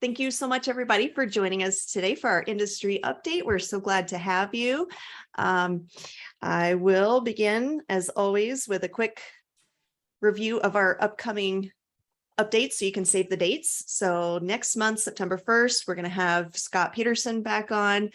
Thank you so much, everybody, for joining us today for our industry update. We're so glad to have you. I will begin, as always, with a quick review of our upcoming updates so you can save the dates. So next month, September 1st, we're going to have Scott Peterson back on.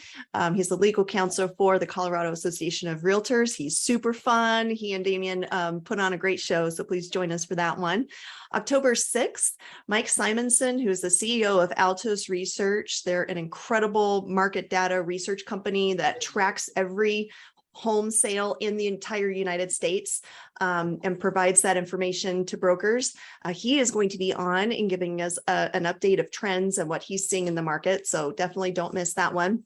He's the legal counsel for the Colorado Association of Realtors. He's super fun. He and Damien put on a great show, so please join us for that one. October 6th, Mike Simonson, who is the CEO of Altos Research. They're an incredible market data research company that tracks every home sale in the entire United States and provides that information to brokers. He is going to be on and giving us an update of trends and what he's seeing in the market. So definitely don't miss that one.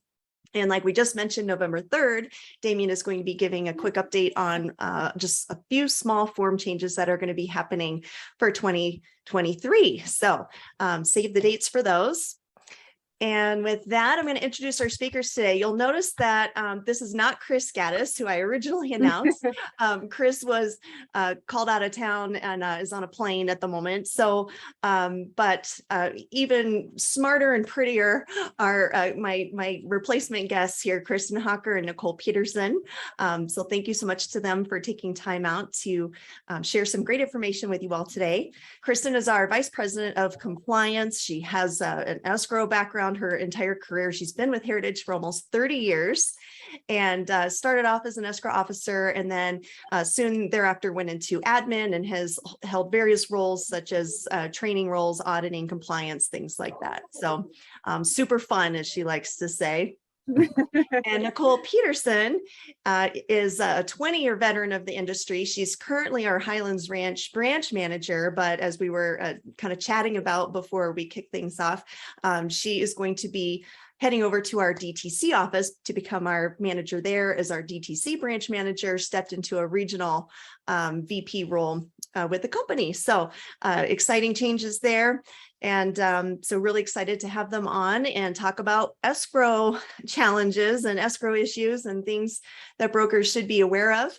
And like we just mentioned, November 3rd, Damien is going to be giving a quick update on just a few small form changes that are going to be happening for 2023. So save the dates for those. And with that, I'm going to introduce our speakers today. You'll notice that this is not Chris Gaddis, who I originally announced. Chris was called out of town and is on a plane at the moment. So, but even smarter and prettier are my replacement guests here, Kristen Hawker and Nicole Peterson. So thank you so much to them for taking time out to share some great information with you all today. Kristen is our Vice President of Compliance. She has an escrow background. Her entire career. She's been with Heritage for almost 30 years and started off as an escrow officer, and then soon thereafter went into admin and has held various roles such as training roles, auditing, compliance, things like that. So super fun, as she likes to say. And Nicole Peterson is a 20-year veteran of the industry. She's currently our Highlands Ranch branch manager, but as we were kind of chatting about before we kick things off, she is going to be heading over to our DTC office to become our manager there as our DTC branch manager, stepped into a regional VP role with the company. So exciting changes there. And so really excited to have them on and talk about escrow challenges and escrow issues and things that brokers should be aware of.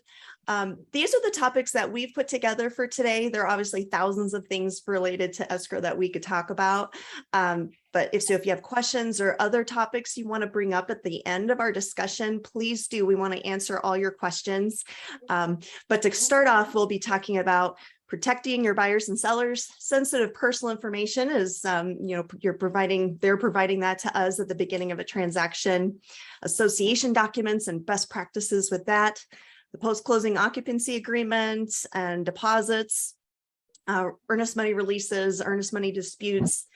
These are the topics that we've put together for today. There are obviously thousands of things related to escrow that we could talk about. But if you have questions or other topics you want to bring up at the end of our discussion, please do. We want to answer all your questions. But to start off, we'll be talking about protecting your buyers and sellers. Sensitive personal information is, they're providing that to us at the beginning of a transaction. Association documents and best practices with that. The post-closing occupancy agreements and deposits, earnest money releases, earnest money disputes,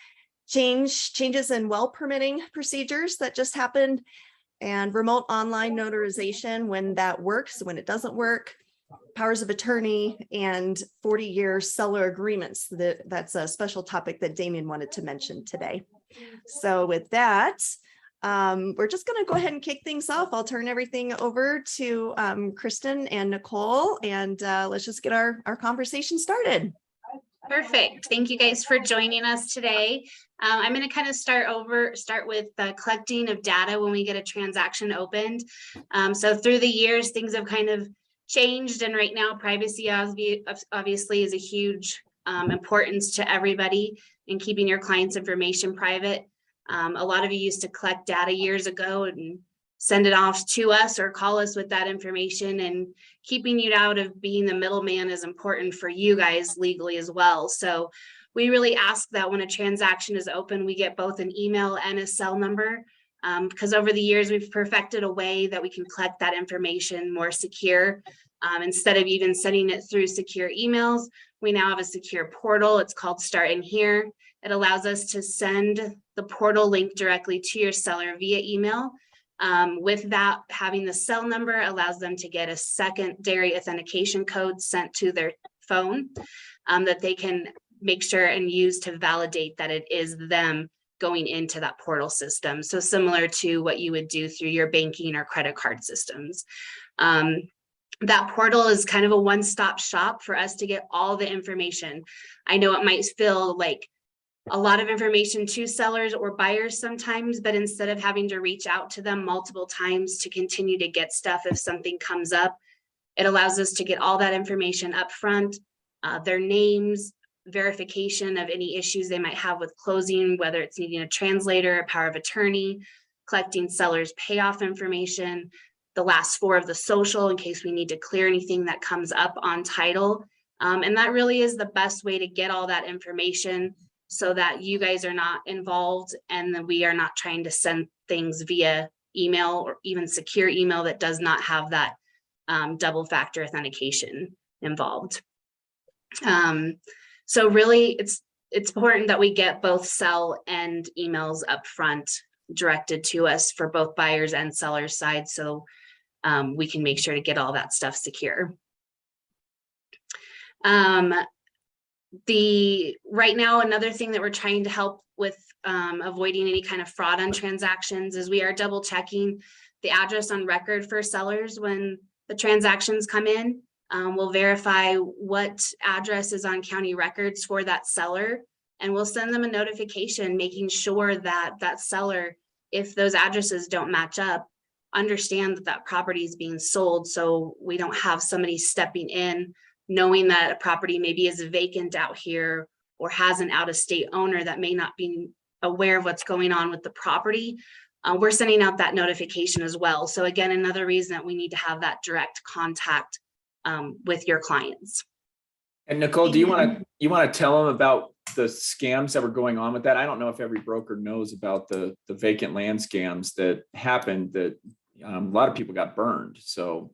changes in well permitting procedures that just happened, and remote online notarization when that works, when it doesn't work, powers of attorney, and 40-year seller agreements. That's a special topic that Damien wanted to mention today. So with that, we're just going to go ahead and kick things off. I'll turn everything over to Kristen and Nicole, and let's just get our conversation started. Perfect. Thank you guys for joining us today. I'm going to kind of start with the collecting of data when we get a transaction opened. So through the years, things have kind of changed, and right now privacy obviously is a huge importance to everybody in keeping your clients' information private. A lot of you used to collect data years ago and send it off to us or call us with that information, and keeping you out of being the middleman is important for you guys legally as well. So we really ask that when a transaction is open, we get both an email and a cell number, because over the years we've perfected a way that we can collect that information more secure. Instead of even sending it through secure emails, we now have a secure portal. It's called Start in Here. It allows us to send the portal link directly to your seller via email. With that, having the cell number allows them to get a secondary authentication code sent to their phone that they can make sure and use to validate that it is them going into that portal system. So similar to what you would do through your banking or credit card systems. That portal is kind of a one-stop shop for us to get all the information. I know it might feel like a lot of information to sellers or buyers sometimes, but instead of having to reach out to them multiple times to continue to get stuff if something comes up, it allows us to get all that information up front, their names, verification of any issues they might have with closing, whether it's needing a translator, a power of attorney, collecting seller's payoff information, the last four of the social in case we need to clear anything that comes up on title. And that really is the best way to get all that information so that you guys are not involved and that we are not trying to send things via email or even secure email that does not have that double factor authentication involved. So really it's important that we get both sell and emails up front directed to us for both buyers and sellers side, so we can make sure to get all that stuff secure. Right now, another thing that we're trying to help with avoiding any kind of fraud on transactions is we are double checking the address on record for sellers when the transactions come in. We'll verify what address is on county records for that seller, and we'll send them a notification making sure that that seller, if those addresses don't match up, understand that that property is being sold, so we don't have somebody stepping in knowing that a property maybe is vacant out here or has an out-of-state owner that may not be aware of what's going on with the property. We're sending out that notification as well. So again, another reason that we need to have that direct contact with your clients. And Nicole, do you want to tell them about the scams that were going on with that? I don't know if every broker knows about the vacant land scams that happened, that a lot of people got burned. So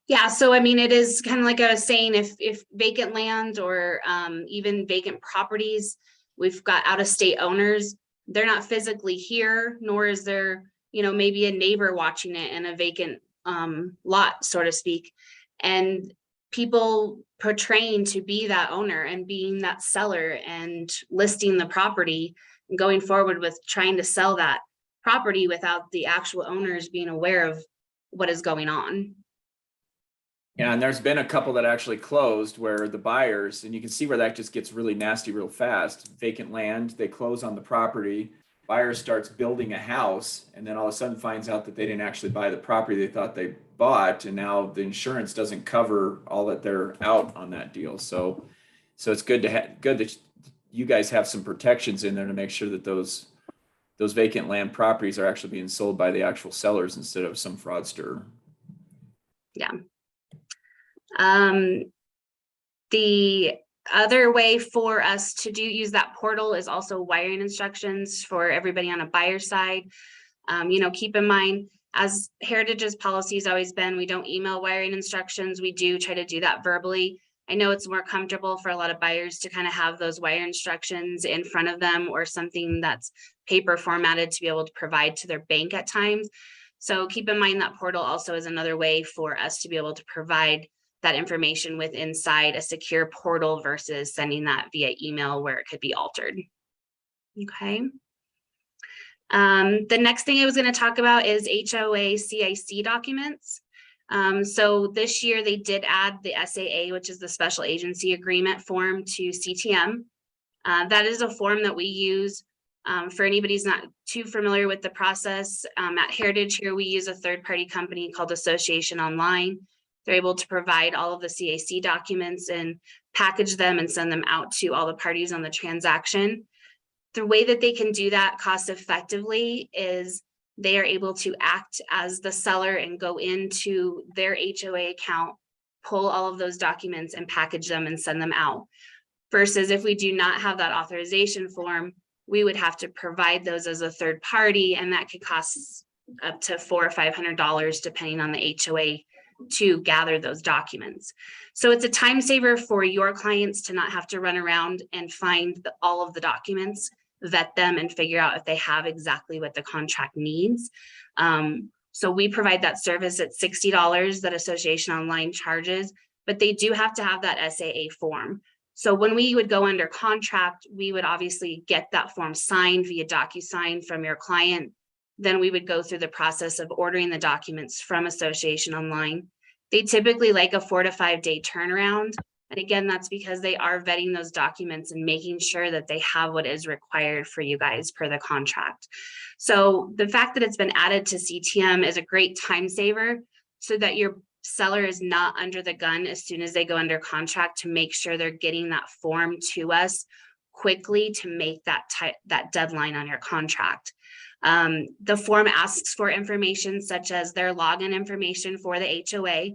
yeah, so I mean, it is kind of like I was saying, if vacant land or even vacant properties, we've got out-of-state owners, they're not physically here, nor is there, you know, maybe a neighbor watching it in a vacant lot, so to speak. And people portraying to be that owner and being that seller and listing the property and going forward with trying to sell that property without the actual owners being aware of what is going on. yeah, and there's been a couple that actually closed where the buyers, and you can see where that just gets really nasty real fast. Vacant land, they close on the property, buyer starts building a house, and then all of a sudden finds out that they didn't actually buy the property they thought they bought, and now the insurance doesn't cover all that they're out on that deal. So it's good that you guys have some protections in there to make sure that those vacant land properties are actually being sold by the actual sellers instead of some fraudster. Yeah. The other way for us to use that portal is also wiring instructions for everybody on a buyer side. You know, keep in mind, as Heritage's policy has always been, we don't email wiring instructions. We do try to do that verbally. I know it's more comfortable for a lot of buyers to kind of have those wire instructions in front of them or something that's paper formatted to be able to provide to their bank at times. So keep in mind that portal also is another way for us to be able to provide that information with inside a secure portal versus sending that via email where it could be altered. Okay. The next thing I was going to talk about is HOA CIC documents. So this year they did add the SAA, which is the Special Agency Agreement form, to CTM. That is a form that we use for anybody who's not too familiar with the process. At Heritage here, we use a third-party company called Association Online. They're able to provide all of the CAC documents and package them and send them out to all the parties on the transaction. The way that they can do that cost effectively is they are able to act as the seller and go into their HOA account, pull all of those documents and package them and send them out. Versus if we do not have that authorization form, we would have to provide those as a third party, and that could cost up to $400 or $500 depending on the HOA to gather those documents. So it's a time saver for your clients to not have to run around and find all of the documents, vet them, and figure out if they have exactly what the contract needs. So we provide that service at $60 that Association Online charges, but they do have to have that SAA form. So when we would go under contract, we would obviously get that form signed via DocuSign from your client. Then we would go through the process of ordering the documents from Association Online. They typically like a 4 to 5 day turnaround. And again, that's because they are vetting those documents and making sure that they have what is required for you guys per the contract. So the fact that it's been added to CTM is a great time saver so that your seller is not under the gun as soon as they go under contract to make sure they're getting that form to us quickly to make that deadline on your contract. The form asks for information such as their login information for the HOA.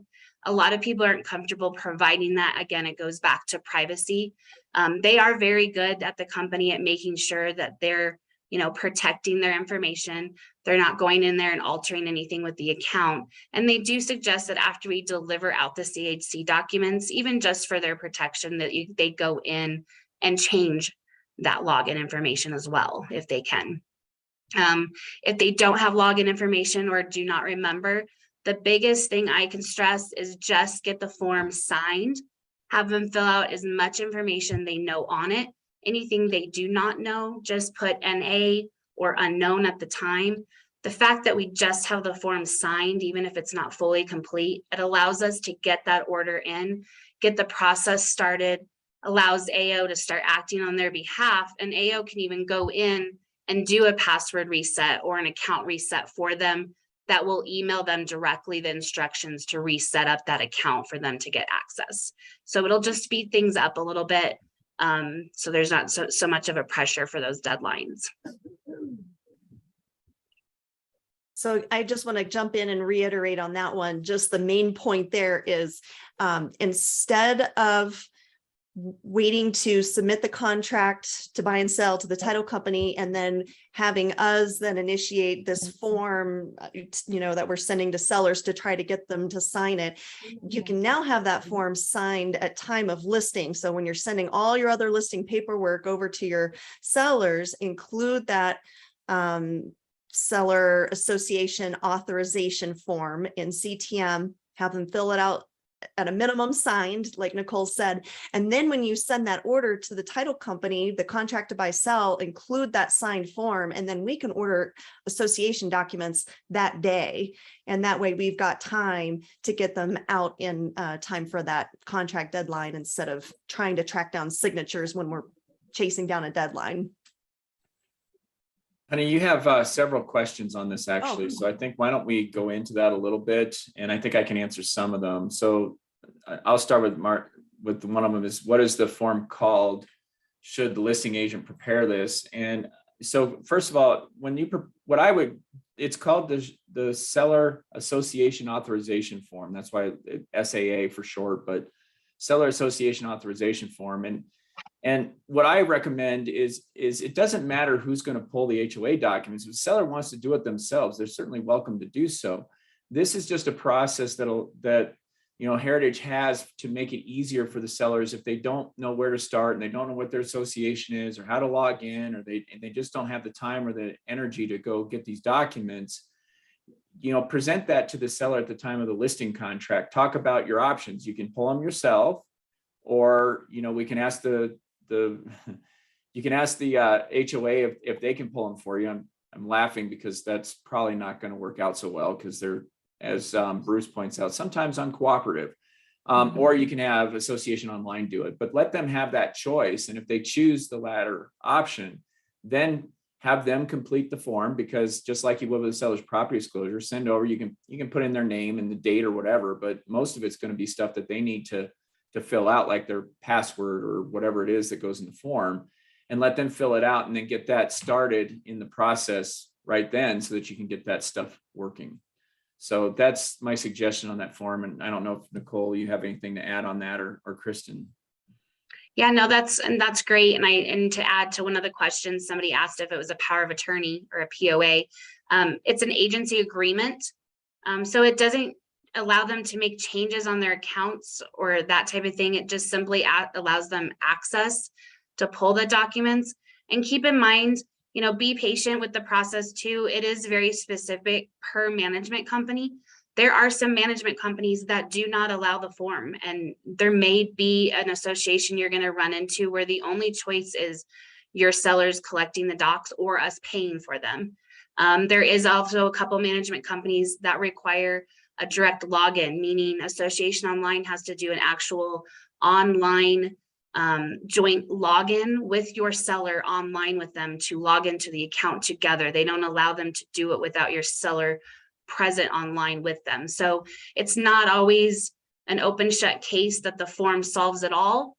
A lot of people aren't comfortable providing that. Again, it goes back to privacy. They are very good at the company at making sure that they're, protecting their information. They're not going in there and altering anything with the account. And they do suggest that after we deliver out the CHC documents, even just for their protection, that they go in and change that login information as well, if they can. If they don't have login information or do not remember, the biggest thing I can stress is just get the form signed, have them fill out as much information they know on it. Anything they do not know, just put NA or unknown at the time. The fact that we just have the form signed, even if it's not fully complete, it allows us to get that order in, get the process started, allows AO to start acting on their behalf, and AO can even go in and do a password reset or an account reset for them that will email them directly the instructions to reset up that account for them to get access. So it'll just speed things up a little bit. So there's not so much of a pressure for those deadlines. So I just want to jump in and reiterate on that one. Just the main point there is instead of waiting to submit the contract to buy and sell to the title company and then having us then initiate this form, that we're sending to sellers to try to get them to sign it. You can now have that form signed at time of listing. So when you're sending all your other listing paperwork over to your sellers, include that seller association authorization form in CTM, have them fill it out at a minimum signed, like Nicole said. And then when you send that order to the title company, the contract to buy sell, include that signed form, and then we can order association documents that day. And that way we've got time to get them out in time for that contract deadline instead of trying to track down signatures when we're chasing down a deadline. Honey, you have several questions on this actually. Oh. So I think why don't we go into that a little bit, and I think I can answer some of them. So I'll start with Mark. With one of them is, what is the form called? Should the listing agent prepare this? And so first of all, it's called the Seller Association Authorization Form. That's why SAA for short, but Seller Association Authorization Form. And what I recommend is it doesn't matter who's going to pull the HOA documents. If the seller wants to do it themselves, they're certainly welcome to do so. This is just a process that Heritage has to make it easier for the sellers if they don't know where to start and they don't know what their association is or how to log in, or they just don't have the time or the energy to go get these documents. Present that to the seller at the time of the listing contract. Talk about your options. You can pull them yourself, or we can ask the HOA if they can pull them for you. I'm laughing because that's probably not going to work out so well, because they're, as Bruce points out, sometimes uncooperative. Or you can have Association Online do it, but let them have that choice. And if they choose the latter option, then have them complete the form, because just like you would with the seller's property disclosure, send over, you can put in their name and the date or whatever, but most of it's going to be stuff that they need to fill out, like their password or whatever it is that goes in the form, and let them fill it out and then get that started in the process right then, so that you can get that stuff working. So that's my suggestion on that form. And I don't know if Nicole, you have anything to add on that, or Kristen. Yeah, no, that's great. And to add to one of the questions, somebody asked if it was a power of attorney or a POA. It's an agency agreement. So it doesn't allow them to make changes on their accounts or that type of thing. It just simply allows them access to pull the documents. And keep in mind, be patient with the process too. It is very specific per management company. There are some management companies that do not allow the form, and there may be an association you're going to run into where the only choice is your sellers collecting the docs or us paying for them. There is also a couple management companies that require a direct login, meaning Association Online has to do an actual online joint login with your seller online with them to log into the account together. They don't allow them to do it without your seller present online with them. So it's not always an open shut case that the form solves it all.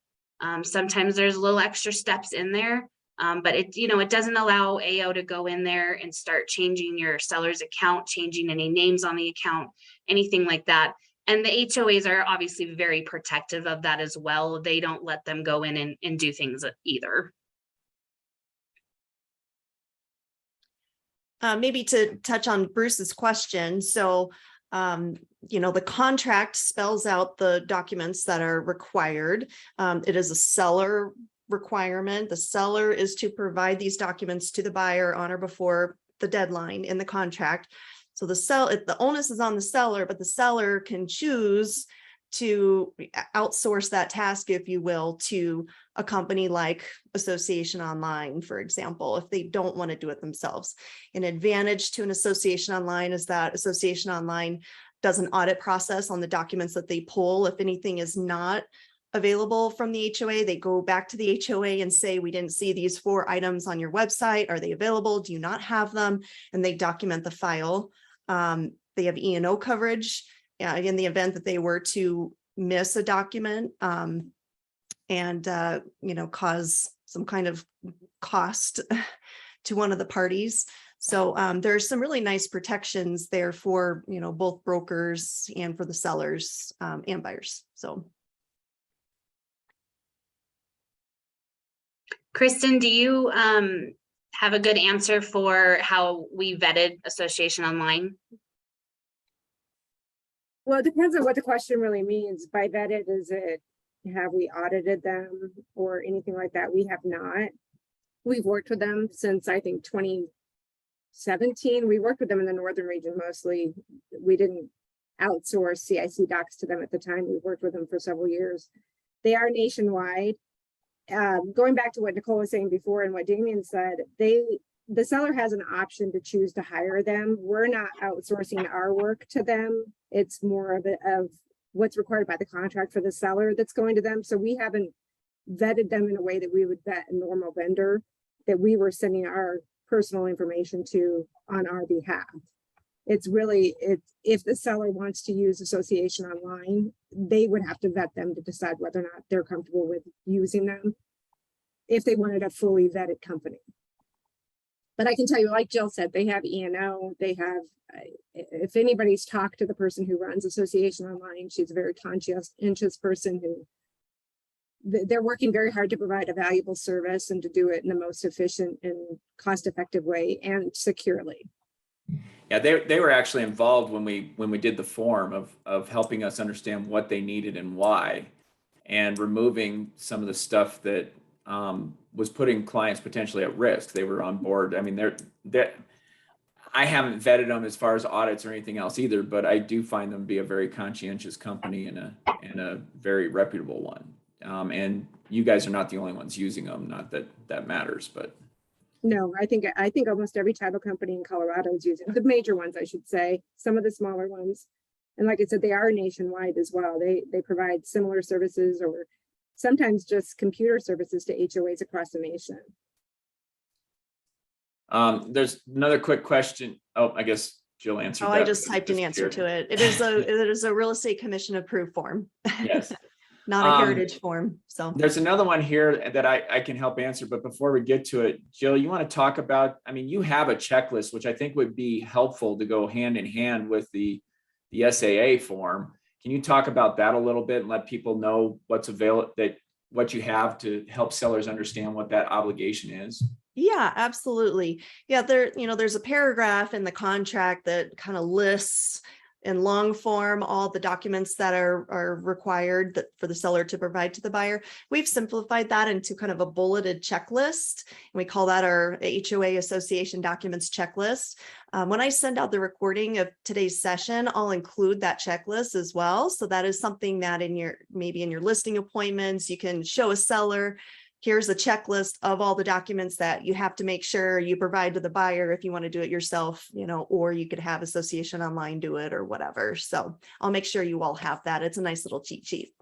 Sometimes there's little extra steps in there, but it doesn't allow AO to go in there and start changing your seller's account, changing any names on the account, anything like that. And the HOAs are obviously very protective of that as well. They don't let them go in and do things either. Maybe to touch on Bruce's question. So, the contract spells out the documents that are required. It is a seller requirement. The seller is to provide these documents to the buyer on or before the deadline in the contract. So the onus is on the seller, but the seller can choose to outsource that task, if you will, to a company like Association Online, for example, if they don't want to do it themselves. An advantage to an Association Online is that Association Online does an audit process on the documents that they pull. If anything is not available from the HOA, they go back to the HOA and say, we didn't see these 4 items on your website. Are they available? Do you not have them? And they document the file. They have E&O coverage in the event that they were to miss a document and cause some kind of cost to one of the parties. So there's some really nice protections there for both brokers and for the sellers and buyers. So Kristen, do you have a good answer for how we vetted Association Online? Well, it depends on what the question really means. By vetted, is it, have we audited them or anything like that? We have not. We've worked with them since, I think, 2017. We worked with them in the northern region mostly. We didn't outsource CIC docs to them at the time. We worked with them for several years. They are nationwide. Going back to what Nicole was saying before and what Damien said, the seller has an option to choose to hire them. We're not outsourcing our work to them. It's more of what's required by the contract for the seller that's going to them. So we haven't vetted them in a way that we would vet a normal vendor that we were sending our personal information to on our behalf. It's really, if the seller wants to use Association Online, they would have to vet them to decide whether or not they're comfortable with using them if they wanted a fully vetted company. But I can tell you, like Jill said, they have E&O, they have, if anybody's talked to the person who runs Association Online, she's a very conscientious person who, they're working very hard to provide a valuable service and to do it in the most efficient and cost-effective way and securely. Yeah, they were actually involved when we did the form of helping us understand what they needed and why, and removing some of the stuff that was putting clients potentially at risk. They were on board. I mean, I haven't vetted them as far as audits or anything else either, but I do find them to be a very conscientious company and a very reputable one. And you guys are not the only ones using them. Not that that matters, but. No, I think almost every title company in Colorado is using the major ones, I should say, some of the smaller ones. And like I said, they are nationwide as well. They provide similar services or sometimes just computer services to HOAs across the nation. There's another quick question. Oh, I guess Jill answered that. I just typed an answer to it. It is a real estate commission approved form. Yes. Not a heritage form. So there's another one here that I can help answer. But before we get to it, Jill, you want to talk about, I mean, you have a checklist, which I think would be helpful to go hand in hand with the SAA form. Can you talk about that a little bit and let people know what's available, what you have to help sellers understand what that obligation is? yeah, absolutely. Yeah, there's a paragraph in the contract that kind of lists in long form all the documents that are required for the seller to provide to the buyer. We've simplified that into kind of a bulleted checklist, and we call that our HOA Association Documents Checklist. When I send out the recording of today's session, I'll include that checklist as well. So that is something that maybe in your listing appointments, you can show a seller, here's a checklist of all the documents that you have to make sure you provide to the buyer if you want to do it yourself, or you could have Association Online do it or whatever. So I'll make sure you all have that. It's a nice little cheat sheet.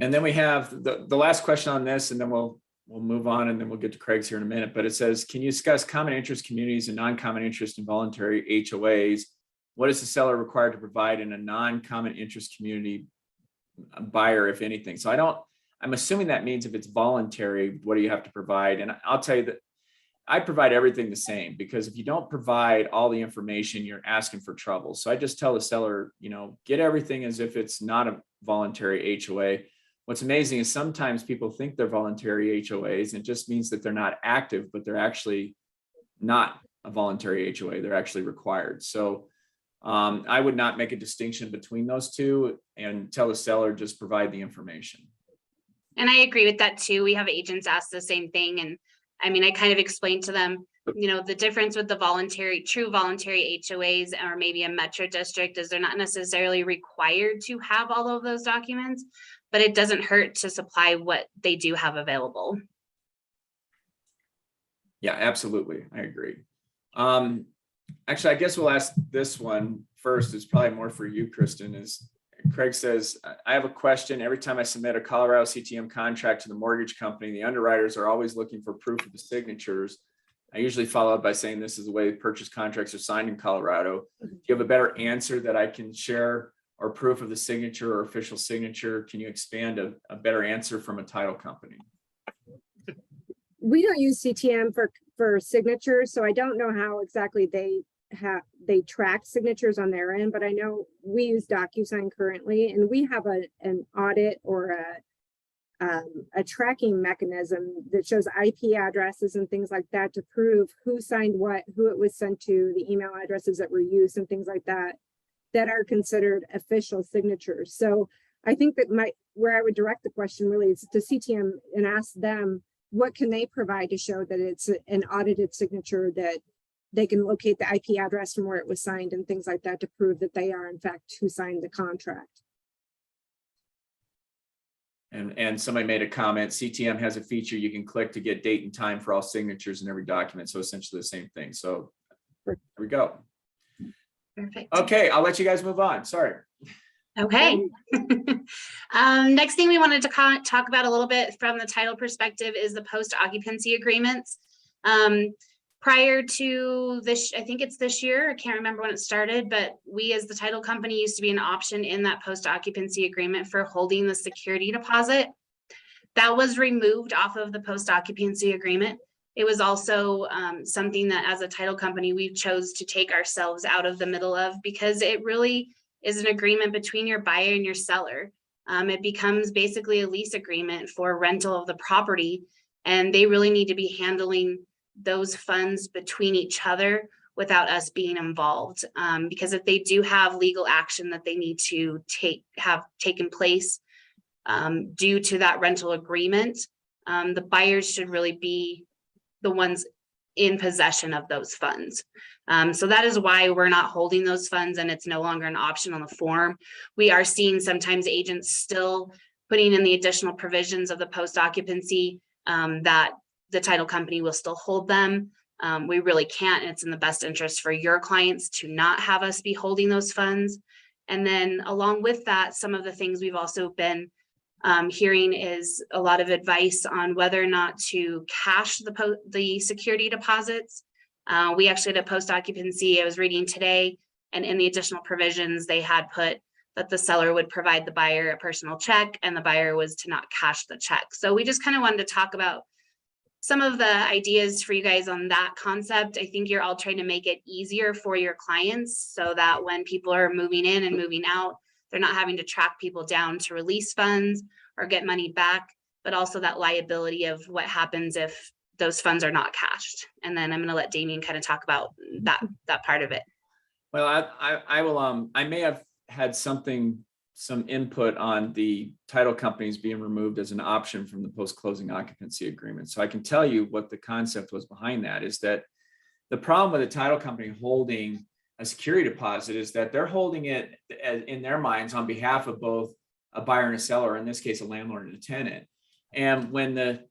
And then we have the last question on this, and then we'll we'll move on and then we'll get to Craig's here in a minute, but it says, can you discuss common interest communities and non-common interest involuntary HOAs? What is the seller required to provide in a non-common interest community buyer, if anything? So I'm assuming that means if it's voluntary, what do you have to provide? And I'll tell you that I provide everything the same, because if you don't provide all the information, you're asking for trouble. So I just tell the seller, get everything as if it's not a voluntary HOA. What's amazing is sometimes people think they're voluntary HOAs, and it just means that they're not active, but they're actually not a voluntary HOA. They're actually required. So I would not make a distinction between those two and tell the seller, just provide the information. And I agree with that too. We have agents ask the same thing. And I mean, I kind of explained to them, the difference with the true voluntary HOAs or maybe a metro district is they're not necessarily required to have all of those documents, but it doesn't hurt to supply what they do have available. Yeah, absolutely. I agree. Actually, I guess we'll ask this one first. It's probably more for you, Kristen. Craig says, I have a question. Every time I submit a Colorado CTM contract to the mortgage company, the underwriters are always looking for proof of the signatures. I usually follow up by saying this is the way purchase contracts are signed in Colorado. Do you have a better answer that I can share, or proof of the signature or official signature? Can you expand a better answer from a title company? We don't use CTM for signatures, so I don't know how exactly they track signatures on their end, but I know we use DocuSign currently, and we have an audit or a tracking mechanism that shows IP addresses and things like that to prove who signed what, who it was sent to, the email addresses that were used, and things like that are considered official signatures. So I think that where I would direct the question really is to CTM and ask them, what can they provide to show that it's an audited signature, that they can locate the IP address from where it was signed and things like that to prove that they are in fact who signed the contract. And somebody made a comment, CTM has a feature you can click to get date and time for all signatures in every document. So essentially the same thing. So there we go. Perfect. Okay, I'll let you guys move on. Sorry. Okay. Next thing we wanted to talk about a little bit from the title perspective is the post-occupancy agreements. Prior to this, I think it's this year, I can't remember when it started, but we as the title company used to be an option in that post-occupancy agreement for holding the security deposit. That was removed off of the post-occupancy agreement. It was also something that as a title company, we chose to take ourselves out of the middle of, because it really is an agreement between your buyer and your seller. It becomes basically a lease agreement for rental of the property, and they really need to be handling those funds between each other without us being involved. Because if they do have legal action that they need to have taken place due to that rental agreement, the buyers should really be the ones in possession of those funds. So that is why we're not holding those funds, and it's no longer an option on the form. We are seeing sometimes agents still putting in the additional provisions of the post-occupancy that the title company will still hold them. We really can't, and it's in the best interest for your clients to not have us be holding those funds. And then along with that, some of the things we've also been hearing is a lot of advice on whether or not to cash the security deposits. We actually had a post-occupancy I was reading today, and in the additional provisions, they had put that the seller would provide the buyer a personal check and the buyer was to not cash the check. So we just kind of wanted to talk about some of the ideas for you guys on that concept. I think you're all trying to make it easier for your clients so that when people are moving in and moving out, they're not having to track people down to release funds or get money back, but also that liability of what happens if those funds are not cashed. And then I'm going to let Damien kind of talk about that part of it. Well, I will, I may have had some input on the title companies being removed as an option from the post-closing occupancy agreement. So I can tell you what the concept was behind that, is that the problem with a title company holding a security deposit is that they're holding it in their minds on behalf of both a buyer and a seller, in this case, a landlord and a tenant. And when the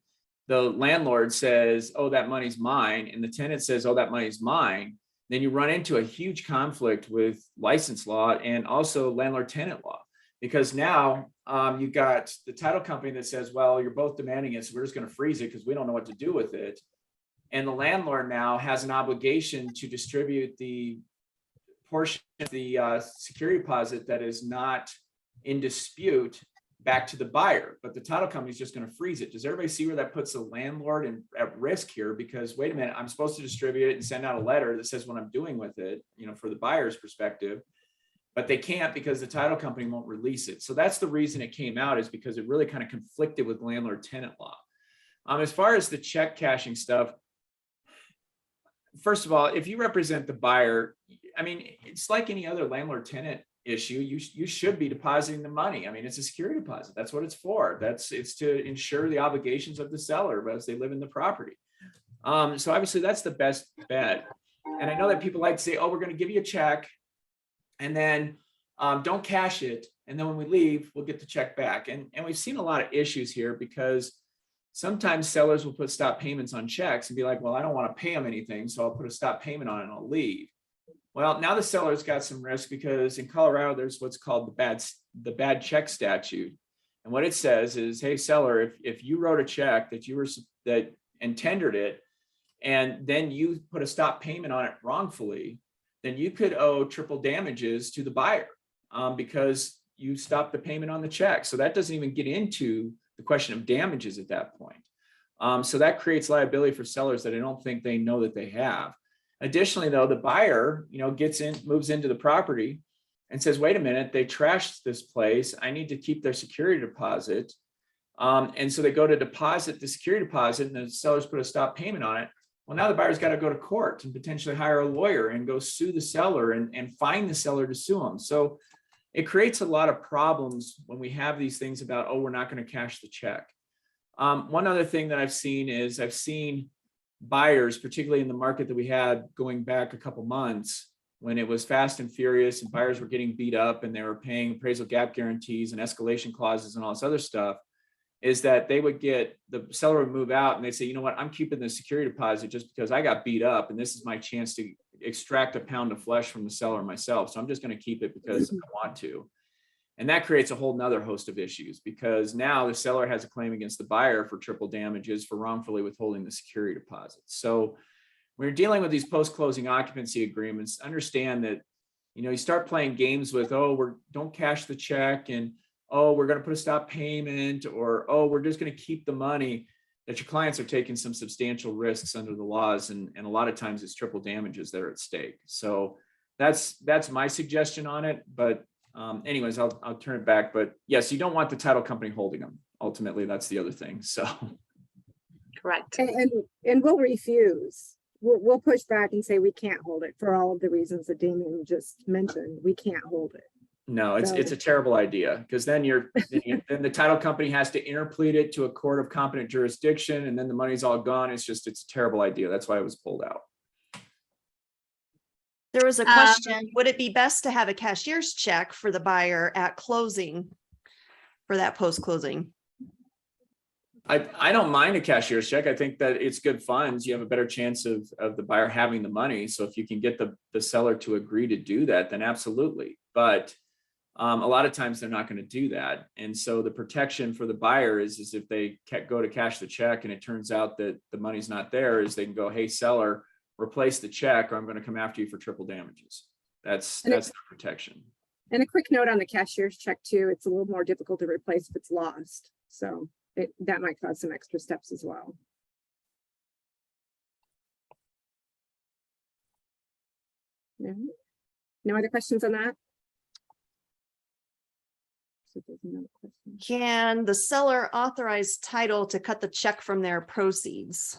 landlord says, oh, that money's mine, and the tenant says, oh, that money's mine, then you run into a huge conflict with license law and also landlord tenant law. Because now you've got the title company that says, well, you're both demanding it, so we're just going to freeze it because we don't know what to do with it. And the landlord now has an obligation to distribute the portion of the security deposit that is not in dispute back to the buyer, but the title company is just going to freeze it. Does everybody see where that puts the landlord at risk here? Because wait a minute, I'm supposed to distribute it and send out a letter that says what I'm doing with it, for the buyer's perspective, but they can't because the title company won't release it. So that's the reason it came out, is because it really kind of conflicted with landlord tenant law. As far as the check cashing stuff, first of all, if you represent the buyer, I mean, it's like any other landlord tenant issue. You should be depositing the money. I mean, it's a security deposit. That's what it's for. It's to ensure the obligations of the seller as they live in the property. So obviously that's the best bet. And I know that people like to say, oh, we're going to give you a check and then don't cash it. And then when we leave, we'll get the check back. And we've seen a lot of issues here because sometimes sellers will put stop payments on checks and be like, well, I don't want to pay them anything, so I'll put a stop payment on it and I'll leave. Well, now the seller's got some risk because in Colorado, there's what's called the bad check statute. And what it says is, hey, seller, if you wrote a check and tendered it, and then you put a stop payment on it wrongfully, then you could owe triple damages to the buyer because you stopped the payment on the check. So that doesn't even get into the question of damages at that point. So that creates liability for sellers that I don't think they know that they have. Additionally, though, the buyer, moves into the property and says, wait a minute, they trashed this place. I need to keep their security deposit. And so they go to deposit the security deposit and the sellers put a stop payment on it. Well, now the buyer's got to go to court and potentially hire a lawyer and go sue the seller and fine the seller to sue them. So it creates a lot of problems when we have these things about, oh, we're not going to cash the check. One other thing that I've seen buyers, particularly in the market that we had going back a couple months when it was fast and furious and buyers were getting beat up and they were paying appraisal gap guarantees and escalation clauses and all this other stuff, is that the seller would move out and they'd say, you know what, I'm keeping the security deposit just because I got beat up and this is my chance to extract a pound of flesh from the seller myself. So I'm just going to keep it because I want to. And that creates a whole nother host of issues because now the seller has a claim against the buyer for triple damages for wrongfully withholding the security deposit. So when you're dealing with these post-closing occupancy agreements, understand that, you start playing games with, oh, don't cash the check and, oh, we're going to put a stop payment or, oh, we're just going to keep the money, that your clients are taking some substantial risks under the laws. And a lot of times it's triple damages that are at stake. So that's my suggestion on it. But anyways, I'll turn it back, but yes, you don't want the title company holding them. Ultimately, that's the other thing. So, Correct. And we'll refuse. We'll push back and say we can't hold it for all of the reasons that Damien just mentioned. We can't hold it. No, it's a terrible idea because then then the title company has to interplead it to a court of competent jurisdiction, and then the money's all gone. It's a terrible idea. That's why it was pulled out. There was a question, would it be best to have a cashier's check for the buyer at closing for that post-closing? I don't mind a cashier's check. I think that it's good funds. You have a better chance of the buyer having the money. So if you can get the seller to agree to do that, then absolutely. But a lot of times they're not going to do that. And so the protection for the buyer is if they go to cash the check and it turns out that the money's not there, is they can go, hey, seller, replace the check or I'm going to come after you for triple damages. That's the protection. And a quick note on the cashier's check too, it's a little more difficult to replace if it's lost. So that might cause some extra steps as well. No other questions on that? So there's another question. Can the seller authorize title to cut the check from their proceeds?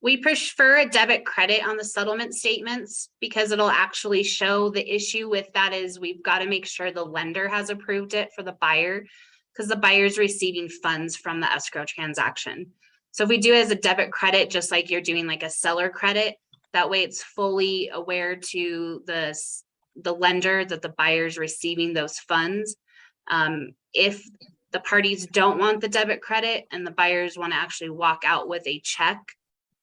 We prefer a debit credit on the settlement statements because it'll actually show the issue with that is we've got to make sure the lender has approved it for the buyer because the buyer's receiving funds from the escrow transaction. So if we do it as a debit credit, just like you're doing like a seller credit, that way it's fully aware to the lender that the buyer's receiving those funds. If the parties don't want the debit credit and the buyers want to actually walk out with a check,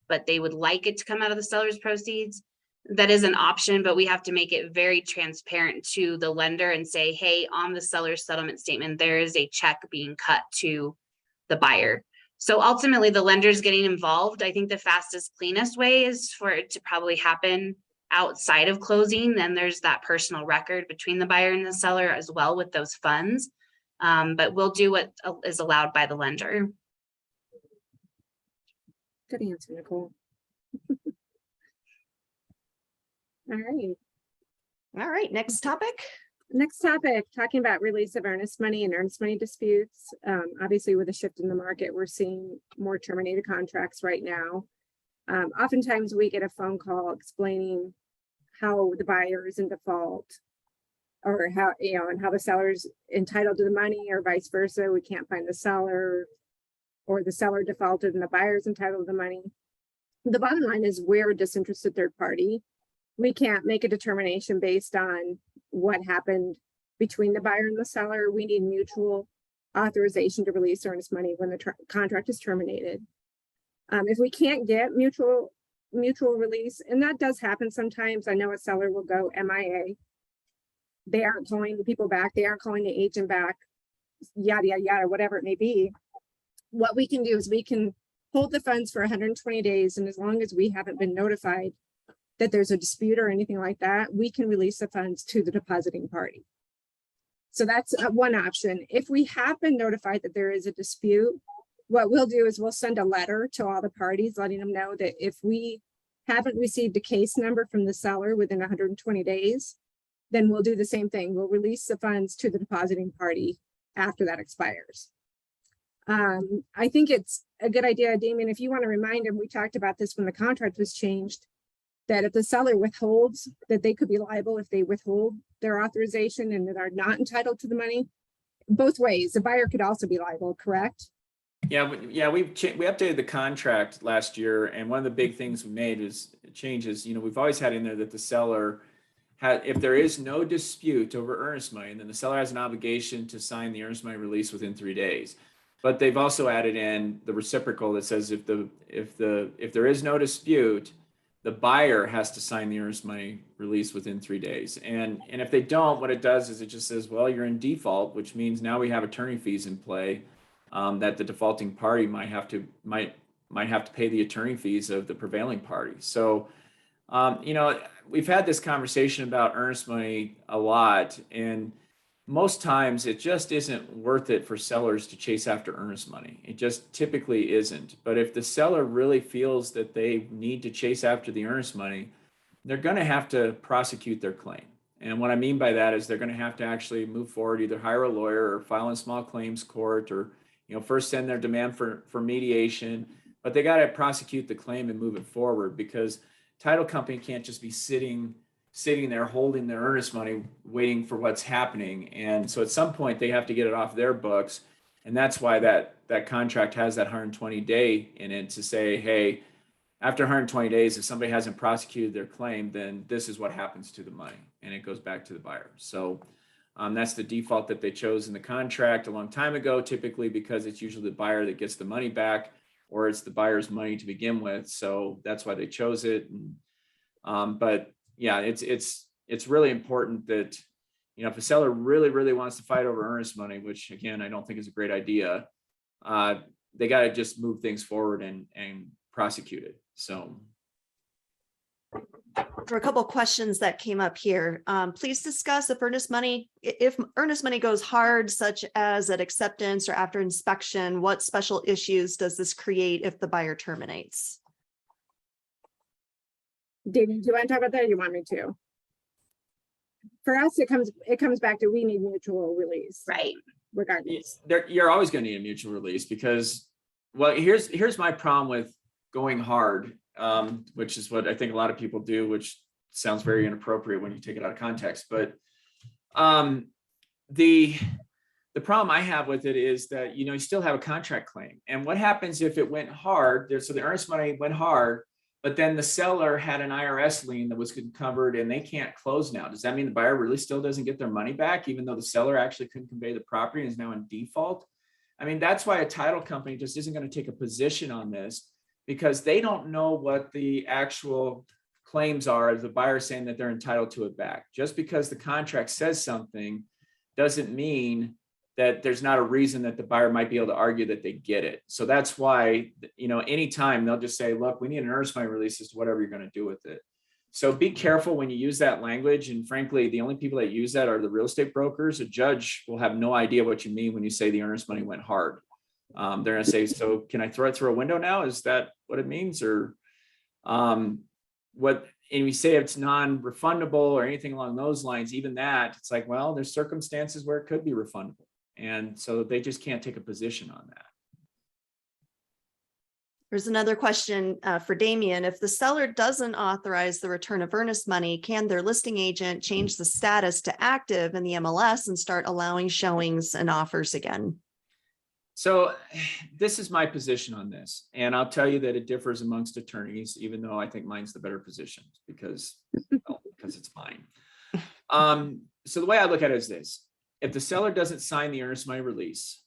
but they would like it to come out of the seller's proceeds, that is an option, but we have to make it very transparent to the lender and say, hey, on the seller's settlement statement, there is a check being cut to the buyer. So ultimately the lender's getting involved. I think the fastest, cleanest way is for it to probably happen outside of closing. Then there's that personal record between the buyer and the seller as well with those funds. But we'll do what is allowed by the lender. Good answer, Nicole. All right. All right, next topic. Next topic, talking about release of earnest money and earnest money disputes. Obviously, with a shift in the market, we're seeing more terminated contracts right now. Oftentimes we get a phone call explaining how the buyer is in default, or how, you know, and how the seller's entitled to the money, or vice versa. We can't find the seller, or the seller defaulted and the buyer's entitled to the money. The bottom line is we're a disinterested third party. We can't make a determination based on what happened between the buyer and the seller. We need mutual authorization to release earnest money when the contract is terminated. If we can't get mutual release, and that does happen sometimes. I know a seller will go MIA. They aren't calling the people back. They aren't calling the agent back, yada, yada, yada, whatever it may be. What we can do is we can hold the funds for 120 days. And as long as we haven't been notified that there's a dispute or anything like that, we can release the funds to the depositing party. So that's one option. If we have been notified that there is a dispute, what we'll do is we'll send a letter to all the parties, letting them know that if we haven't received a case number from the seller within 120 days, then we'll do the same thing. We'll release the funds to the depositing party after that expires. I think it's a good idea, Damien, if you want to remind him, we talked about this when the contract was changed, that if the seller withholds, that they could be liable if they withhold their authorization and that are not entitled to the money. Both ways, the buyer could also be liable, correct? Yeah, we updated the contract last year, and one of the big things we made is changes. You know, we've always had in there that the seller had, if there is no dispute over earnest money, then the seller has an obligation to sign the earnest money release within 3 days. But they've also added in the reciprocal that says if there is no dispute, the buyer has to sign the earnest money release within 3 days. And if they don't, what it does is it just says, well, you're in default, which means now we have attorney fees in play, that the defaulting party might have to pay the attorney fees of the prevailing party. So, you know, we've had this conversation about earnest money a lot, and most times it just isn't worth it for sellers to chase after earnest money. It just typically isn't. But if the seller really feels that they need to chase after the earnest money, they're going to have to prosecute their claim. And what I mean by that is they're going to have to actually move forward, either hire a lawyer or file in small claims court, or, you know, first send their demand for mediation. But they got to prosecute the claim and move it forward, because title company can't just be sitting there holding their earnest money waiting for what's happening. And so at some point they have to get it off their books, and that's why that contract has that 120 day in it to say, hey, after 120 days, if somebody hasn't prosecuted their claim, then this is what happens to the money, and it goes back to the buyer. So that's the default that they chose in the contract a long time ago, typically because it's usually the buyer that gets the money back, or it's the buyer's money to begin with. So that's why they chose it. But yeah, it's really important that, you know, if a seller really wants to fight over earnest money, which again, I don't think is a great idea, they got to just move things forward and prosecute it. So For a couple of questions that came up here, please discuss if earnest money goes hard, such as at acceptance or after inspection, what special issues does this create if the buyer terminates? David, do you want to talk about that, or you want me to? For us, it comes back to we need mutual release, Right. regardless. You're always going to need a mutual release, because, well, here's my problem with going hard, which is what I think a lot of people do, which sounds very inappropriate when you take it out of context. But the problem I have with it is that, you know, you still have a contract claim. And what happens if it went hard? So the earnest money went hard, but then the seller had an IRS lien that was covered and they can't close now. Does that mean the buyer really still doesn't get their money back, even though the seller actually couldn't convey the property and is now in default? I mean, that's why a title company just isn't going to take a position on this, because they don't know what the actual claims are the buyer saying that they're entitled to it back. Just because the contract says something doesn't mean that there's not a reason that the buyer might be able to argue that they get it. So that's why, anytime they'll just say, look, we need an earnest money release as to whatever you're going to do with it. So be careful when you use that language. And frankly, the only people that use that are the real estate brokers. A judge will have no idea what you mean when you say the earnest money went hard. They're going to say, so can I throw it through a window now? Is that what it means? Or and we say it's non-refundable or anything along those lines, even that, it's like, well, there's circumstances where it could be refundable. And so they just can't take a position on that. There's another question for Damien. If the seller doesn't authorize the return of earnest money, can their listing agent change the status to active in the MLS and start allowing showings and offers again? So this is my position on this. And I'll tell you that it differs amongst attorneys, even though I think mine's the better position because it's mine. So the way I look at it is this. If the seller doesn't sign the earnest money release,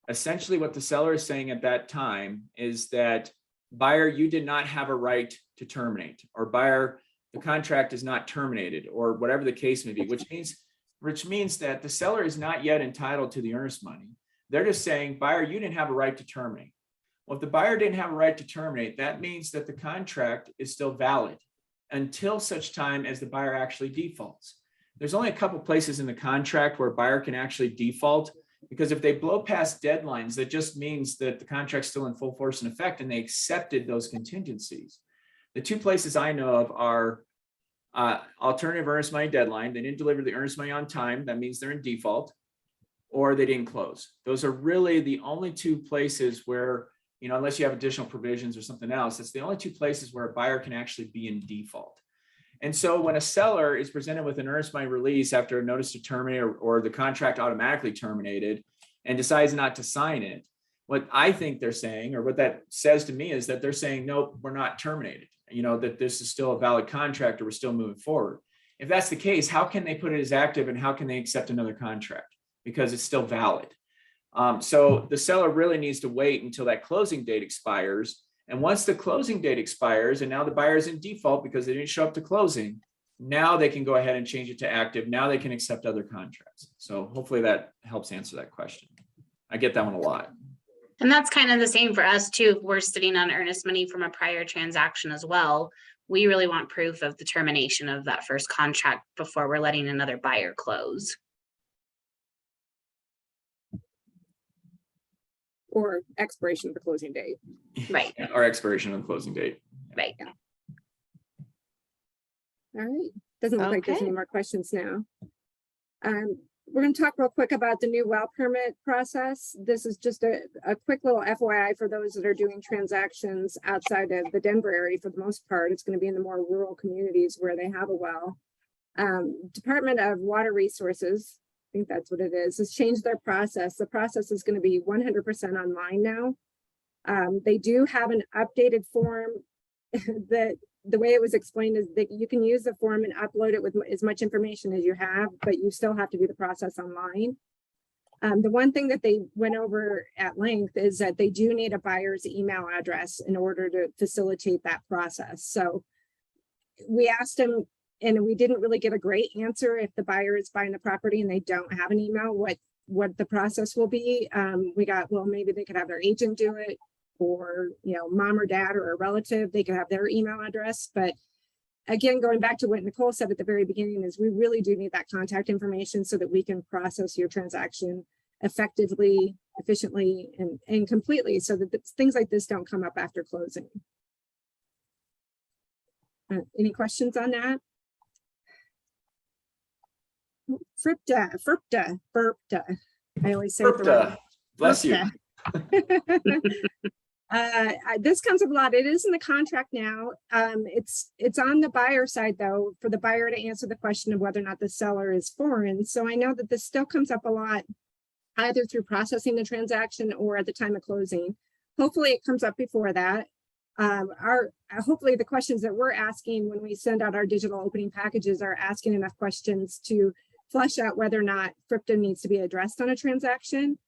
essentially what the seller is saying at that time is that, buyer, you did not have a right to terminate, or buyer, the contract is not terminated, or whatever the case may be, which means that the seller is not yet entitled to the earnest money. They're just saying, buyer, you didn't have a right to terminate. Well, if the buyer didn't have a right to terminate, that means that the contract is still valid until such time as the buyer actually defaults. There's only a couple places in the contract where a buyer can actually default, because if they blow past deadlines, that just means that the contract's still in full force and effect and they accepted those contingencies. The two places I know of are alternative earnest money deadline. They didn't deliver the earnest money on time. That means they're in default, or they didn't close. Those are really the only two places where, unless you have additional provisions or something else, it's the only two places where a buyer can actually be in default. And so when a seller is presented with an earnest money release after a notice to terminate or the contract automatically terminated and decides not to sign it, what I think they're saying, or what that says to me, is that they're saying, nope, we're not terminated, that this is still a valid contract or we're still moving forward. If that's the case, how can they put it as active and how can they accept another contract? Because it's still valid. So the seller really needs to wait until that closing date expires. And once the closing date expires and now the buyer is in default because they didn't show up to closing, now they can go ahead and change it to active. Now they can accept other contracts. So hopefully that helps answer that question. I get that one a lot. And that's kind of the same for us too. If we're sitting on earnest money from a prior transaction as well, we really want proof of the termination of that first contract before we're letting another buyer close. Or expiration of the closing date. Right. Or expiration of the closing date. Right. All right. Doesn't look like there's Okay. any more questions now. We're going to talk real quick about the new well permit process. This is just a quick little FYI for those that are doing transactions outside of the Denver area. For the most part, it's going to be in the more rural communities where they have a well. Department of Water Resources, I think that's what it is, has changed their process. The process is going to be 100% online now. They do have an updated form that the way it was explained is that you can use the form and upload it with as much information as you have, but you still have to do the process online. The one thing that they went over at length is that they do need a buyer's email address in order to facilitate that process. So we asked them, and we didn't really get a great answer if the buyer is buying the property and they don't have an email, what the process will be. We got, well, maybe they could have their agent do it, or, mom or dad or a relative, they could have their email address. But again, going back to what Nicole said at the very beginning, is we really do need that contact information so that we can process your transaction effectively, efficiently, and completely, so that things like this don't come up after closing. Any questions on that? FRPTA. I always say it the wrong way. Bless you. This comes up a lot. It is in the contract now. It's on the buyer side, though, for the buyer to answer the question of whether or not the seller is foreign. So I know that this still comes up a lot, either through processing the transaction or at the time of closing. Hopefully it comes up before that. Hopefully the questions that we're asking when we send out our digital opening packages are asking enough questions to flesh out whether or not FRPTA needs to be addressed on a transaction.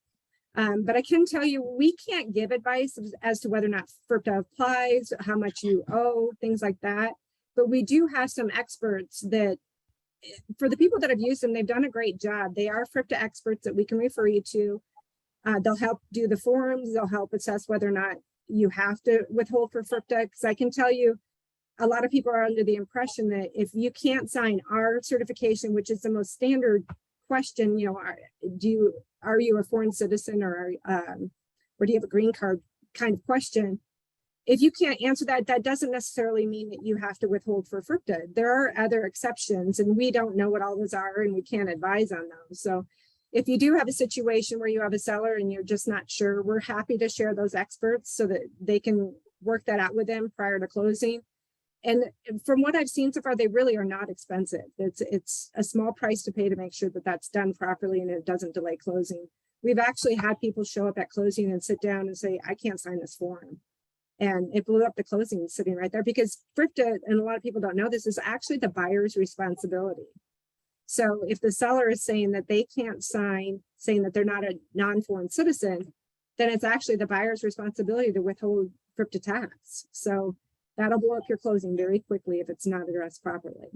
But I can tell you, we can't give advice as to whether or not FRPTA applies, how much you owe, things like that. but we do have some experts that, for the people that have used them, they've done a great job. They are FRIPTA experts that we can refer you to. They'll help do the forms. They'll help assess whether or not you have to withhold for FRIPTA. Because I can tell you, a lot of people are under the impression that if you can't sign our certification, which is the most standard question, you know, are you a foreign citizen, or do you have a green card kind of question? If you can't answer that, that doesn't necessarily mean that you have to withhold for FRIPTA. There are other exceptions, and we don't know what all those are, and we can't advise on those. So if you do have a situation where you have a seller and you're just not sure, we're happy to share those experts so that they can work that out with them prior to closing. And from what I've seen so far, they really are not expensive. It's a small price to pay to make sure that that's done properly and it doesn't delay closing. We've actually had people show up at closing and sit down and say, I can't sign this form. And it blew up the closing sitting right there, because FRIPTA, and a lot of people don't know this, is actually the buyer's responsibility. So if the seller is saying that they can't sign, saying that they're not a non-foreign citizen, then it's actually the buyer's responsibility to withhold FRIPTA tax. So that'll blow up your closing very quickly if it's not addressed properly.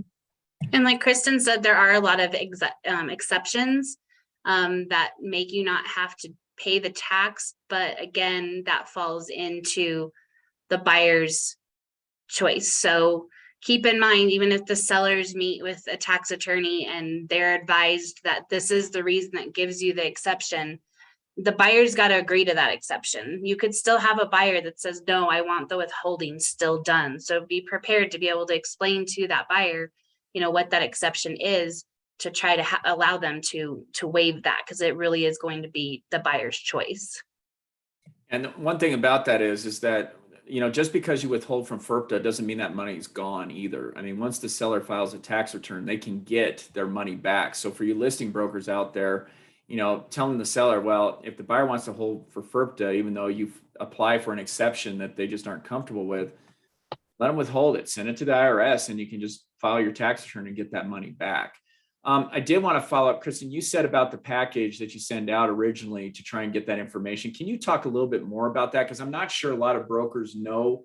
And like Kristen said, there are a lot of exceptions that make you not have to pay the tax. But again, that falls into the buyer's choice. So keep in mind, even if the sellers meet with a tax attorney and they're advised that this is the reason that gives you the exception, the buyer's got to agree to that exception. You could still have a buyer that says, no, I want the withholding still done. So be prepared to be able to explain to that buyer, you know, what that exception is, to try to allow them to waive that, because it really is going to be the buyer's choice. And one thing about that is that, you know, just because you withhold from FRPTA doesn't mean that money's gone either. I mean, once the seller files a tax return, they can get their money back. So for you listing brokers out there, you know, telling the seller, well, if the buyer wants to hold for FRPTA, even though you've applied for an exception that they just aren't comfortable with, let them withhold it, send it to the IRS, and you can just file your tax return and get that money back. I did want to follow up, Kristen, you said about the package that you send out originally to try and get that information. Can you talk a little bit more about that? Because I'm not sure a lot of brokers know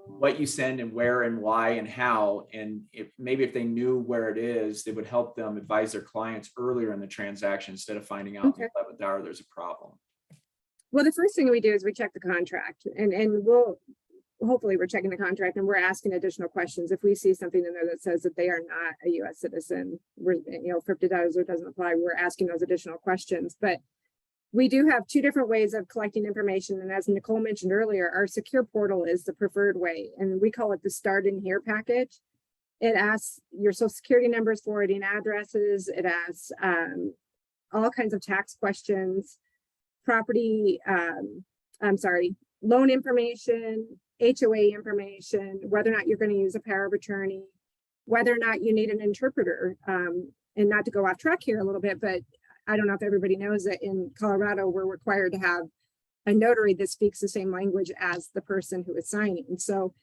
what you send and where and why and how. And if they knew where it is, they would help them advise their clients earlier in the transaction instead of finding out in the 11th hour there's a problem. Well, the first thing we do is we check the contract, and hopefully we're checking the contract and we're asking additional questions. If we see something in there that says that they are not a U.S. citizen, FRPTA does or doesn't apply, we're asking those additional questions. But we do have two different ways of collecting information. And as Nicole mentioned earlier, our secure portal is the preferred way. And we call it the Start in Here package. It asks your social security numbers, forwarding addresses. It asks all kinds of tax questions, loan information, HOA information, whether or not you're going to use a power of attorney, whether or not you need an interpreter. And not to go off track here a little bit, but I don't know if everybody knows that in Colorado, we're required to have a notary that speaks the same language as the person who is signing. So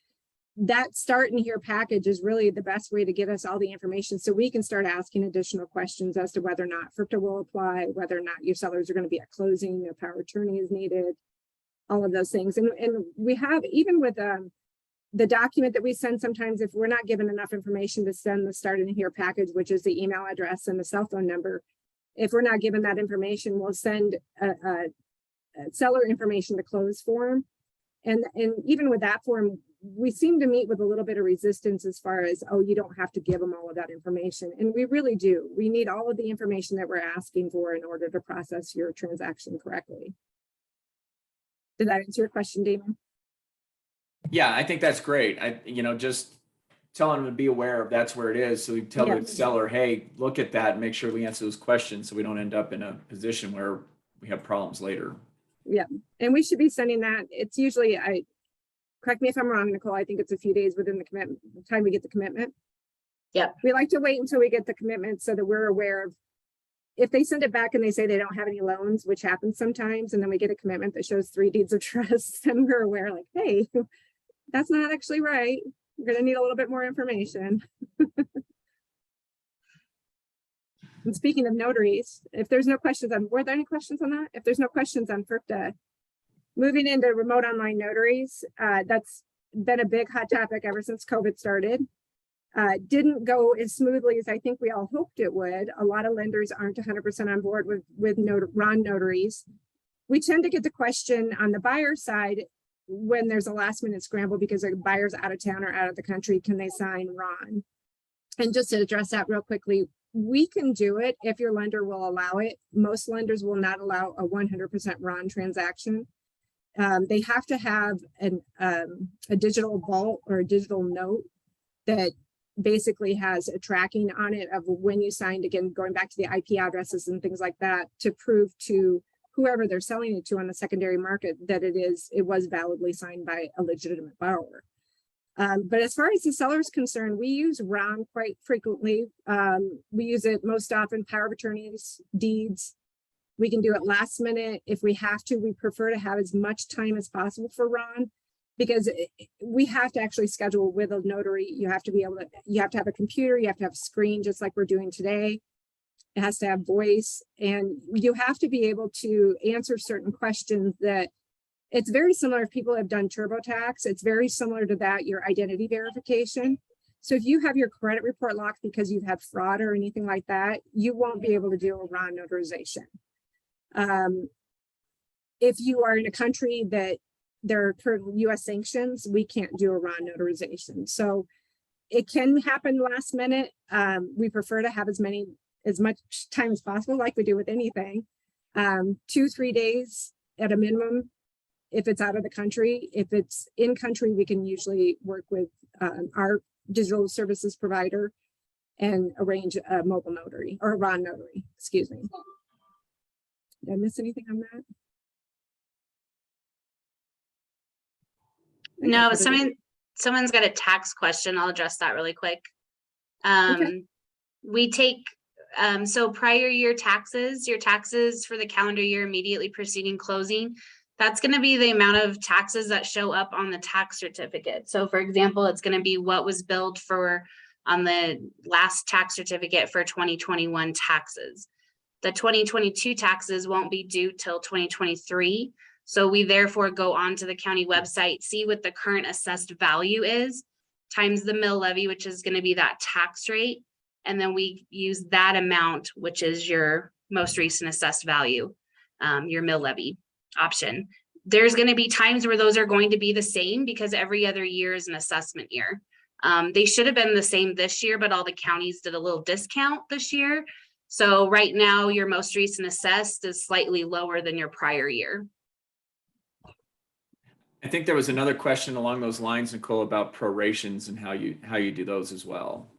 that Start in Here package is really the best way to get us all the information so we can start asking additional questions as to whether or not FRPTA will apply, whether or not your sellers are going to be at closing, a power of attorney is needed, all of those things. And we have, even with the document that we send, sometimes if we're not given enough information to send the Start in Here package, which is the email address and the cell phone number, if we're not given that information, we'll send a seller information to close form. And even with that form, we seem to meet with a little bit of resistance as far as, oh, you don't have to give them all of that information. And we really do. We need all of the information that we're asking for in order to process your transaction correctly. Did that answer your question, Damon? Yeah, I think that's great. Just telling them to be aware of that's where it is. So we tell the seller, hey, look at that and make sure we answer those questions so we don't end up in a position where we have problems later. Yeah. And we should be sending that. It's usually, correct me if I'm wrong, Nicole, I think it's a few days within the time we get the commitment. Yeah. We like to wait until we get the commitment so that we're aware of, if they send it back and they say they don't have any loans, which happens sometimes, and then we get a commitment that shows 3 deeds of trust, and we're aware, like, hey, that's not actually right. We're going to need a little bit more information. And speaking of notaries, if there's no questions were there any questions on that? If there's no questions on FRPTA, moving into remote online notaries, that's been a big hot topic ever since COVID started. didn't go as smoothly as I think we all hoped it would. A lot of lenders aren't 100% on board with RON notaries. We tend to get the question on the buyer side when there's a last minute scramble because a buyer's out of town or out of the country, can they sign RON? And just to address that real quickly, we can do it if your lender will allow it. Most lenders will not allow a 100% RON transaction. They have to have a digital vault or a digital note that basically has a tracking on it of when you signed, again, going back to the IP addresses and things like that, to prove to whoever they're selling it to on the secondary market that it was validly signed by a legitimate borrower. But as far as the seller is concerned, we use RON quite frequently. We use it most often, power of attorneys, deeds. We can do it last minute if we have to. We prefer to have as much time as possible for RON, because we have to actually schedule with a notary. You have to have a computer, you have to have a screen, just like we're doing today. It has to have voice, and you have to be able to answer certain questions that it's very similar. If people have done TurboTax, it's very similar to that, your identity verification. So if you have your credit report locked because you've had fraud or anything like that, you won't be able to do a RON notarization. If you are in a country that there are current US sanctions, we can't do a RON notarization. So it can happen last minute. We prefer to have as much time as possible, like we do with anything. 2-3 days at a minimum if it's out of the country. If it's in country, we can usually work with our digital services provider and arrange a mobile notary or a RON notary, excuse me. Did I miss anything on that? No, but someone's got a tax question. I'll address that really quick. Okay. We take, so prior year taxes, your taxes for the calendar year immediately preceding closing, that's going to be the amount of taxes that show up on the tax certificate. So for example, it's going to be what was billed for on the last tax certificate for 2021 taxes. The 2022 taxes won't be due till 2023. So we therefore go onto the county website, see what the current assessed value is, times the mill levy, which is going to be that tax rate. And then we use that amount, which is your most recent assessed value, your mill levy option. There's going to be times where those are going to be the same because every other year is an assessment year. They should have been the same this year, but all the counties did a little discount this year. So right now, your most recent assessed is slightly lower than your prior year. I think there was another question along those lines, Nicole, about prorations and how you do those as well.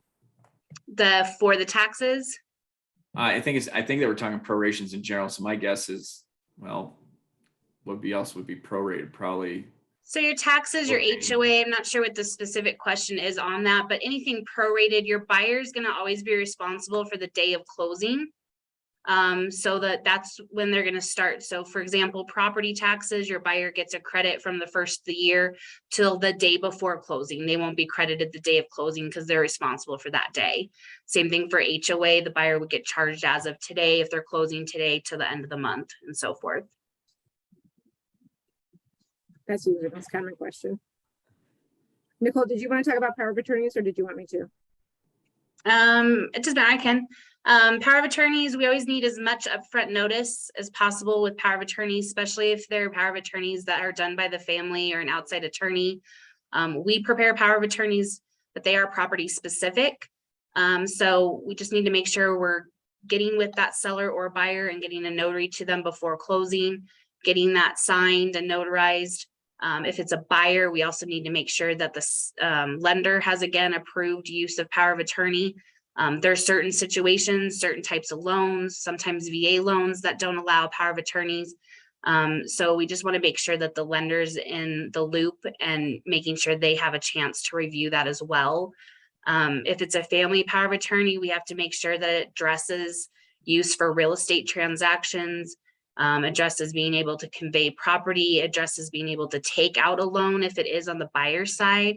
For the taxes? I think they were talking prorations in general. So my guess is, well, what else would be prorated? Probably. So your taxes, your HOA, I'm not sure what the specific question is on that, but anything prorated, your buyer is going to always be responsible for the day of closing. So that's when they're going to start. So for example, property taxes, your buyer gets a credit from the first of the year till the day before closing. They won't be credited the day of closing because they're responsible for that day. Same thing for HOA, the buyer would get charged as of today if they're closing today to the end of the month and so forth. That's usually the most common question. Nicole, did you want to talk about power of attorneys or did you want me to? It doesn't matter, I can. Power of attorneys, we always need as much upfront notice as possible with power of attorneys, especially if they're power of attorneys that are done by the family or an outside attorney. We prepare power of attorneys, but they are property specific. So we just need to make sure we're getting with that seller or buyer and getting a notary to them before closing, getting that signed and notarized. If it's a buyer, we also need to make sure that the lender has, again, approved use of power of attorney. There are certain situations, certain types of loans, sometimes VA loans that don't allow power of attorneys. So we just want to make sure that the lender's in the loop and making sure they have a chance to review that as well. If it's a family power of attorney, we have to make sure that it addresses use for real estate transactions, addresses being able to convey property, addresses being able to take out a loan if it is on the buyer's side.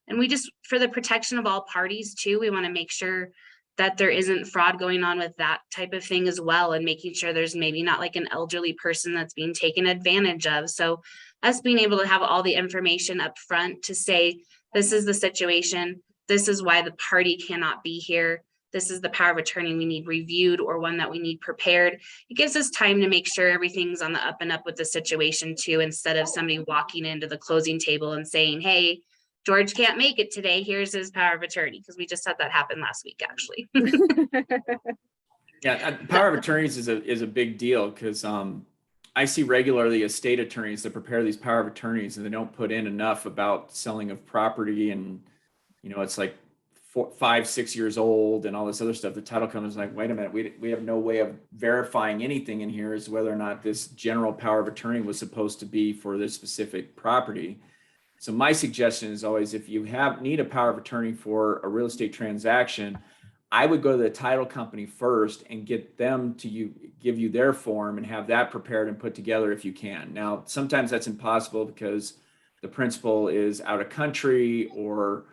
And we just, for the protection of all parties too, we want to make sure that there isn't fraud going on with that type of thing as well, and making sure there's maybe not like an elderly person that's being taken advantage of. So us being able to have all the information up front to say, this is the situation, this is why the party cannot be here. This is the power of attorney we need reviewed or one that we need prepared. It gives us time to make sure everything's on the up and up with the situation too, instead of somebody walking into the closing table and saying, hey, George can't make it today. Here's his power of attorney. Because we just had that happen last week, actually. Yeah, power of attorneys is a big deal because I see regularly estate attorneys that prepare these power of attorneys and they don't put in enough about selling of property, and it's like 5, 6 years old and all this other stuff. The title company is like, wait a minute, we have no way of verifying anything in here as to whether or not this general power of attorney was supposed to be for this specific property. So my suggestion is always, if you need a power of attorney for a real estate transaction, I would go to the title company first and get them to give you their form and have that prepared and put together if you can. Now, sometimes that's impossible because the principal is out of country or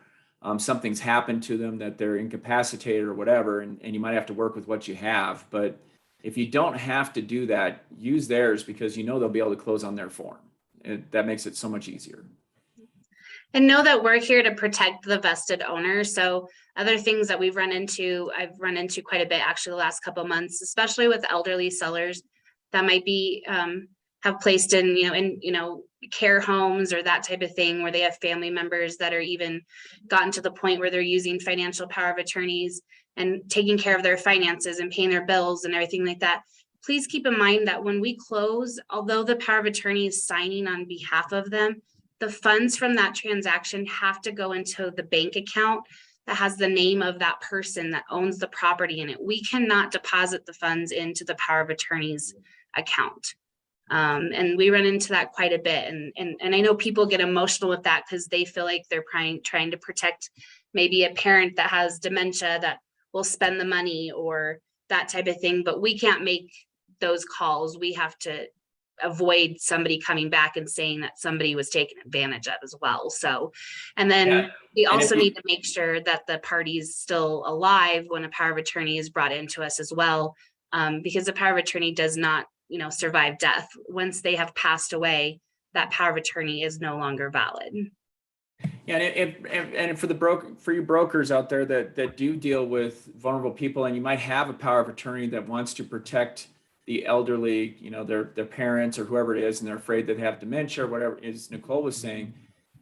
something's happened to them that they're incapacitated or whatever, and you might have to work with what you have. But if you don't have to do that, use theirs because they'll be able to close on their form. That makes it so much easier. And know that we're here to protect the vested owner. So other things that I've run into quite a bit actually the last couple of months, especially with elderly sellers that might be have placed in care homes or that type of thing, where they have family members that are even gotten to the point where they're using financial power of attorneys and taking care of their finances and paying their bills and everything like that. Please keep in mind that when we close, although the power of attorney is signing on behalf of them, the funds from that transaction have to go into the bank account that has the name of that person that owns the property in it. We cannot deposit the funds into the power of attorney's account. And we run into that quite a bit. And I know people get emotional with that because they feel like they're trying to protect maybe a parent that has dementia that will spend the money or that type of thing. But we can't make those calls. We have to avoid somebody coming back and saying that somebody was taken advantage of as well. So, and then we also need to make sure that the party is still alive when a power of attorney is brought into us as well, because the power of attorney does not, survive death. Once they have passed away, that power of attorney is no longer valid. Yeah, and for you brokers out there that do deal with vulnerable people, and you might have a power of attorney that wants to protect the elderly, their parents or whoever it is, and they're afraid that they have dementia or whatever, as Nicole was saying,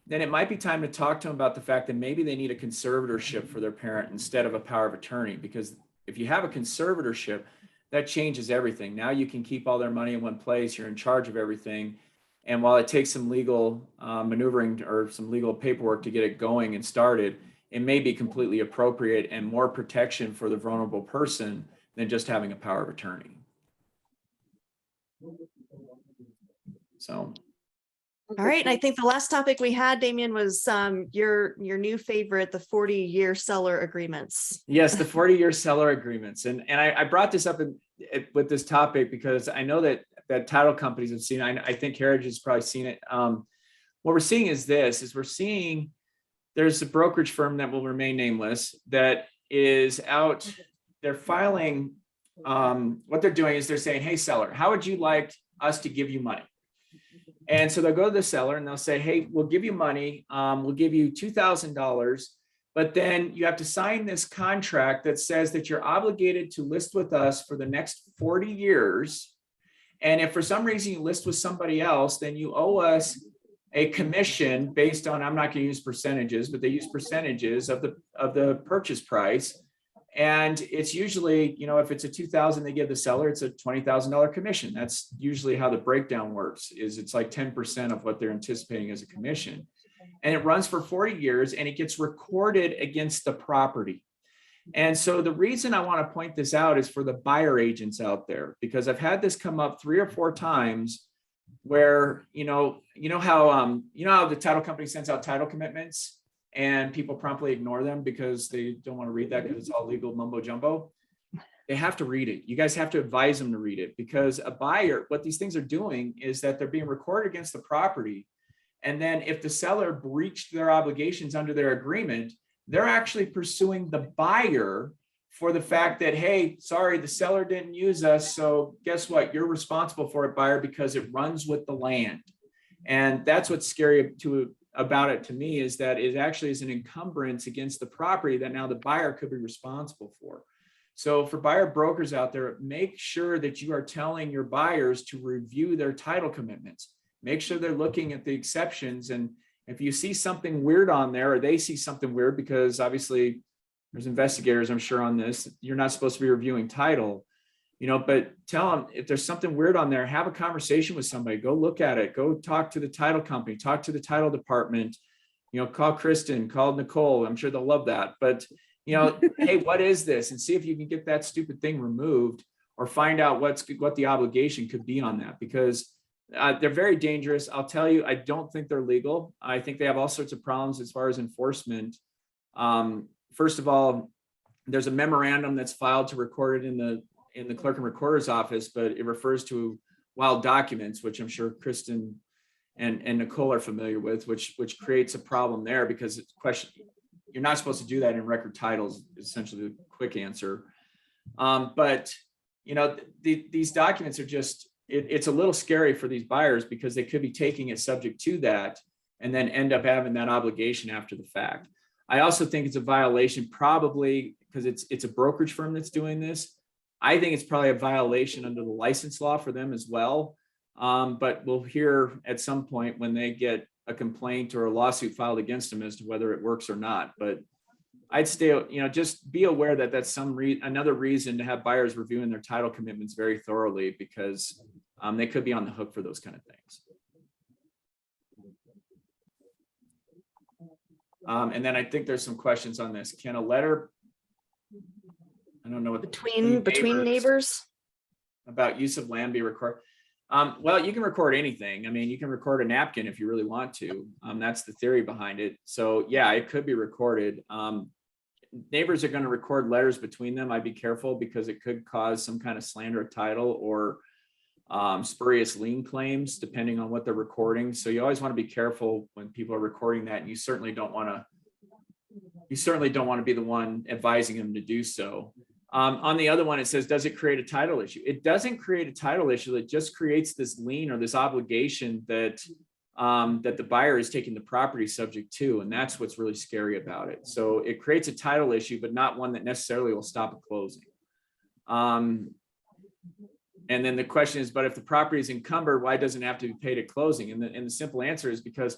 then it might be time to talk to them about the fact that maybe they need a conservatorship for their parent instead of a power of attorney. Because if you have a conservatorship, that changes everything. Now you can keep all their money in one place. You're in charge of everything. And while it takes some legal maneuvering or some legal paperwork to get it going and started, it may be completely appropriate and more protection for the vulnerable person than just having a power of attorney. So, all right. And I think the last topic we had, Damien, was your new favorite, the 40-year seller agreements. Yes, the 40-year seller agreements. And I brought this up with this topic because I know that title companies have seen it. I think Heritage has probably seen it. What we're seeing is we're seeing there's a brokerage firm that will remain nameless that is out. They're filing. What they're doing is they're saying, hey, seller, how would you like us to give you money? And so they'll go to the seller and they'll say, hey, we'll give you money. We'll give you $2,000, but then you have to sign this contract that says that you're obligated to list with us for the next 40 years. And if for some reason you list with somebody else, then you owe us a commission based on, I'm not going to use percentages, but they use percentages of the purchase price. And it's usually, if it's a $2,000 they give the seller, it's a $20,000 commission. That's usually how the breakdown works, is it's like 10% of what they're anticipating as a commission. And it runs for 40 years and it gets recorded against the property. And so the reason I want to point this out is for the buyer agents out there, because I've had this come up 3 or 4 times where, how the title company sends out title commitments and people promptly ignore them because they don't want to read that because it's all legal mumbo jumbo. They have to read it. You guys have to advise them to read it, because a buyer, what these things are doing is that they're being recorded against the property. And then if the seller breached their obligations under their agreement, they're actually pursuing the buyer for the fact that, hey, sorry, the seller didn't use us. So guess what? You're responsible for it, buyer, because it runs with the land. And that's what's scary to about it to me is that it actually is an encumbrance against the property that now the buyer could be responsible for. So for buyer brokers out there, make sure that you are telling your buyers to review their title commitments. Make sure they're looking at the exceptions. And if you see something weird on there, or they see something weird, because obviously there's investigators, I'm sure, on this, you're not supposed to be reviewing title, but tell them if there's something weird on there, have a conversation with somebody, go look at it, go talk to the title company, talk to the title department, call Kristen, call Nicole. I'm sure they'll love that. But, hey, what is this? And see if you can get that stupid thing removed, or find out what the obligation could be on that, because they're very dangerous. I'll tell you, I don't think they're legal. I think they have all sorts of problems as far as enforcement. First of all, there's a memorandum that's filed to record it in the clerk and recorder's office, but it refers to wild documents, which I'm sure Kristen and Nicole are familiar with, which creates a problem there, because it's question, you're not supposed to do that in record titles, essentially the quick answer. But these documents are just, it's a little scary for these buyers, because they could be taking it subject to that and then end up having that obligation after the fact. I also think it's a violation, probably because it's a brokerage firm that's doing this. I think it's probably a violation under the license law for them as well. But we'll hear at some point when they get a complaint or a lawsuit filed against them as to whether it works or not. But I'd stay, just be aware that that's another reason to have buyers reviewing their title commitments very thoroughly, because they could be on the hook for those kind of things. And then I think there's some questions on this. Can a letter, I don't know what between neighbors about use of land be recorded? Well, you can record anything. I mean, you can record a napkin if you really want to. That's the theory behind it. So yeah, it could be recorded. Neighbors are going to record letters between them. I'd be careful, because it could cause some kind of slander of title or spurious lien claims, depending on what they're recording. So you always want to be careful when people are recording that. And you certainly don't want to be the one advising them to do so. On the other one, it says, does it create a title issue? It doesn't create a title issue. It just creates this lien or this obligation that the buyer is taking the property subject to. And that's what's really scary about it. So it creates a title issue, but not one that necessarily will stop a closing. And then the question is, but if the property is encumbered, why doesn't it have to be paid at closing? And the simple answer is because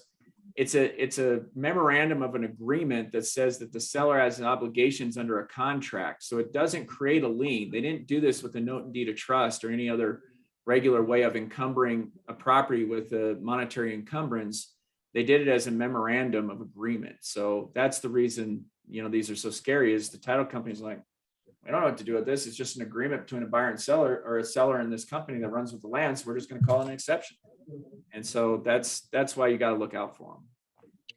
it's a memorandum of an agreement that says that the seller has obligations under a contract. So it doesn't create a lien. They didn't do this with a note and deed of trust or any other regular way of encumbering a property with a monetary encumbrance. They did it as a memorandum of agreement. So that's the reason, these are so scary, is the title company's like, I don't know what to do with this. It's just an agreement between a buyer and seller, or a seller in this company that runs with the land. So we're just going to call it an exception. And so that's why you got to look out for them.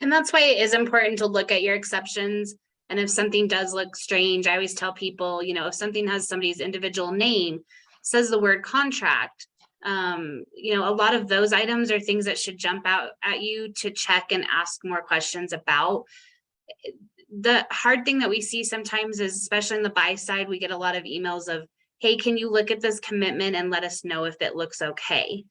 And that's why it is important to look at your exceptions. And if something does look strange, I always tell people, if something has somebody's individual name, says the word contract, a lot of those items are things that should jump out at you to check and ask more questions about. The hard thing that we see sometimes is, especially on the buy side, we get a lot of emails of, hey, can you look at this commitment and let us know if it looks okay?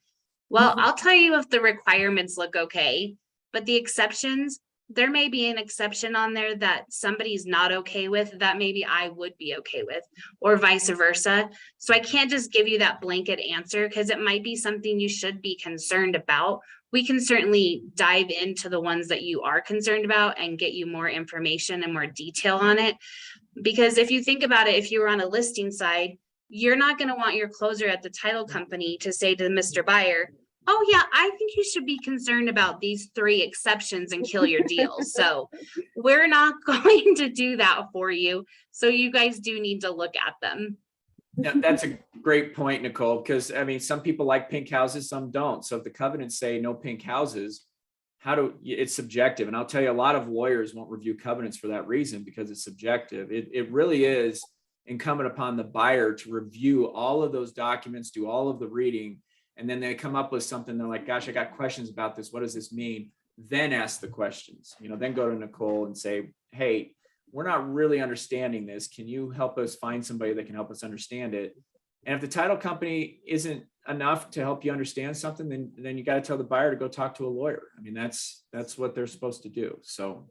Well, I'll tell you if the requirements look okay, but the exceptions, there may be an exception on there that somebody's not okay with that maybe I would be okay with, or vice versa. So I can't just give you that blanket answer, because it might be something you should be concerned about. We can certainly dive into the ones that you are concerned about and get you more information and more detail on it. Because if you think about it, if you were on a listing side, you're not going to want your closer at the title company to say to Mr. Buyer, oh yeah, I think you should be concerned about these 3 exceptions and kill your deal. So we're not going to do that for you. So you guys do need to look at them. Yeah, that's a great point, Nicole, because I mean, some people like pink houses, some don't. So if the covenants say no pink houses, it's subjective. And I'll tell you, a lot of lawyers won't review covenants for that reason, because it's subjective. It really is incumbent upon the buyer to review all of those documents, do all of the reading, and then they come up with something. They're like, gosh, I got questions about this. What does this mean? Then ask the questions, then go to Nicole and say, hey, we're not really understanding this. Can you help us find somebody that can help us understand it? And if the title company isn't enough to help you understand something, then you got to tell the buyer to go talk to a lawyer. I mean, that's what they're supposed to do. So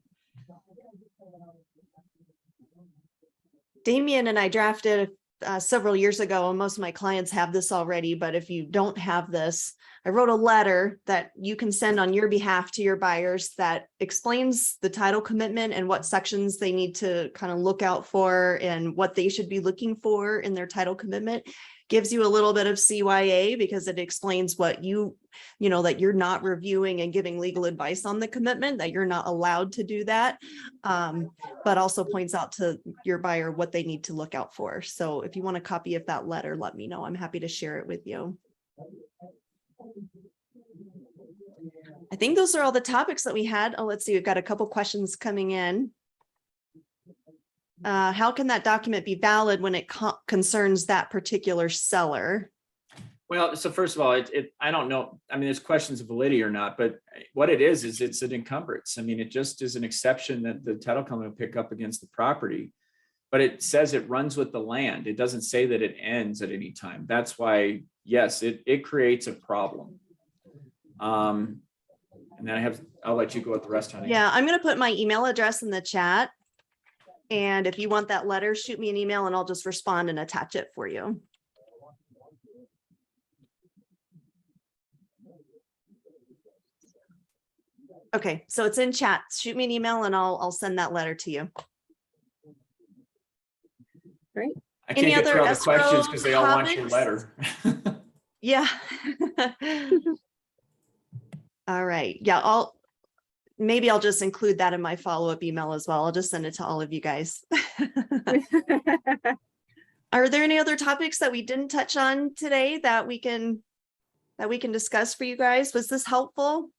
Damien and I drafted several years ago, and most of my clients have this already, but if you don't have this, I wrote a letter that you can send on your behalf to your buyers that explains the title commitment and what sections they need to kind of look out for and what they should be looking for in their title commitment. Gives you a little bit of CYA because it explains what that you're not reviewing and giving legal advice on the commitment, that you're not allowed to do that. But also points out to your buyer what they need to look out for. So if you want a copy of that letter, let me know. I'm happy to share it with you. I think those are all the topics that we had. Oh, let's see. We've got a couple questions coming in. How can that document be valid when it concerns that particular seller? well, so first of all, I don't know. I mean, there's questions of validity or not, but what it is it's an encumbrance. I mean, it just is an exception that the title company will pick up against the property, but it says it runs with the land. It doesn't say that it ends at any time. That's why, yes, it creates a problem. And then I'll let you go with the rest, honey. Yeah, I'm going to put my email address in the chat. And if you want that letter, shoot me an email and I'll just respond and attach it for you. Okay, so it's in chat. Shoot me an email and I'll send that letter to you. Great. I can't Any get through other all the questions escrow because they all want your topics? letter. Yeah. All right. Yeah, maybe I'll just include that in my follow-up email as well. I'll just send it to all of you guys. Are there any other topics that we didn't touch on today that we can discuss for you guys? Was this helpful?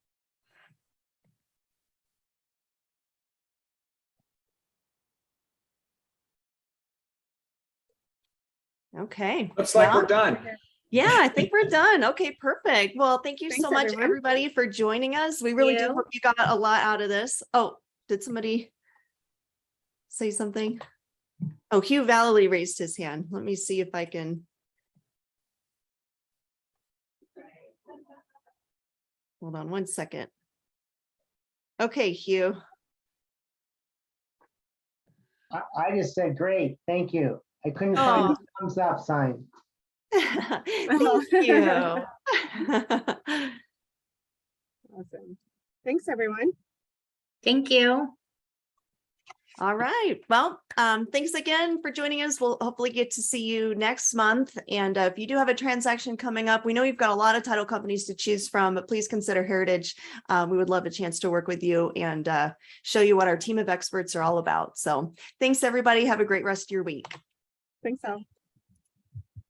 Okay. Looks like Well, we're done. yeah, I think we're done. Okay, perfect. Well, thank you Thanks, so much, everyone. everybody, for joining us. We really do you. hope you got a lot out of this. Oh, did somebody say something? Oh, Hugh Valley raised his hand. Let me see if I can. Hold on one second. Okay, Hugh. I just said, great, thank you. I couldn't find the thumbs up sign. Thank you. Awesome. Thanks, everyone. Thank you. All right. Well, thanks again for joining us. We'll hopefully get to see you next month. And if you do have a transaction coming up, we know you've got a lot of title companies to choose from, but please consider Heritage. We would love a chance to work with you and show you what our team of experts are all about. So thanks, everybody. Have a great rest of your week. Thanks, all.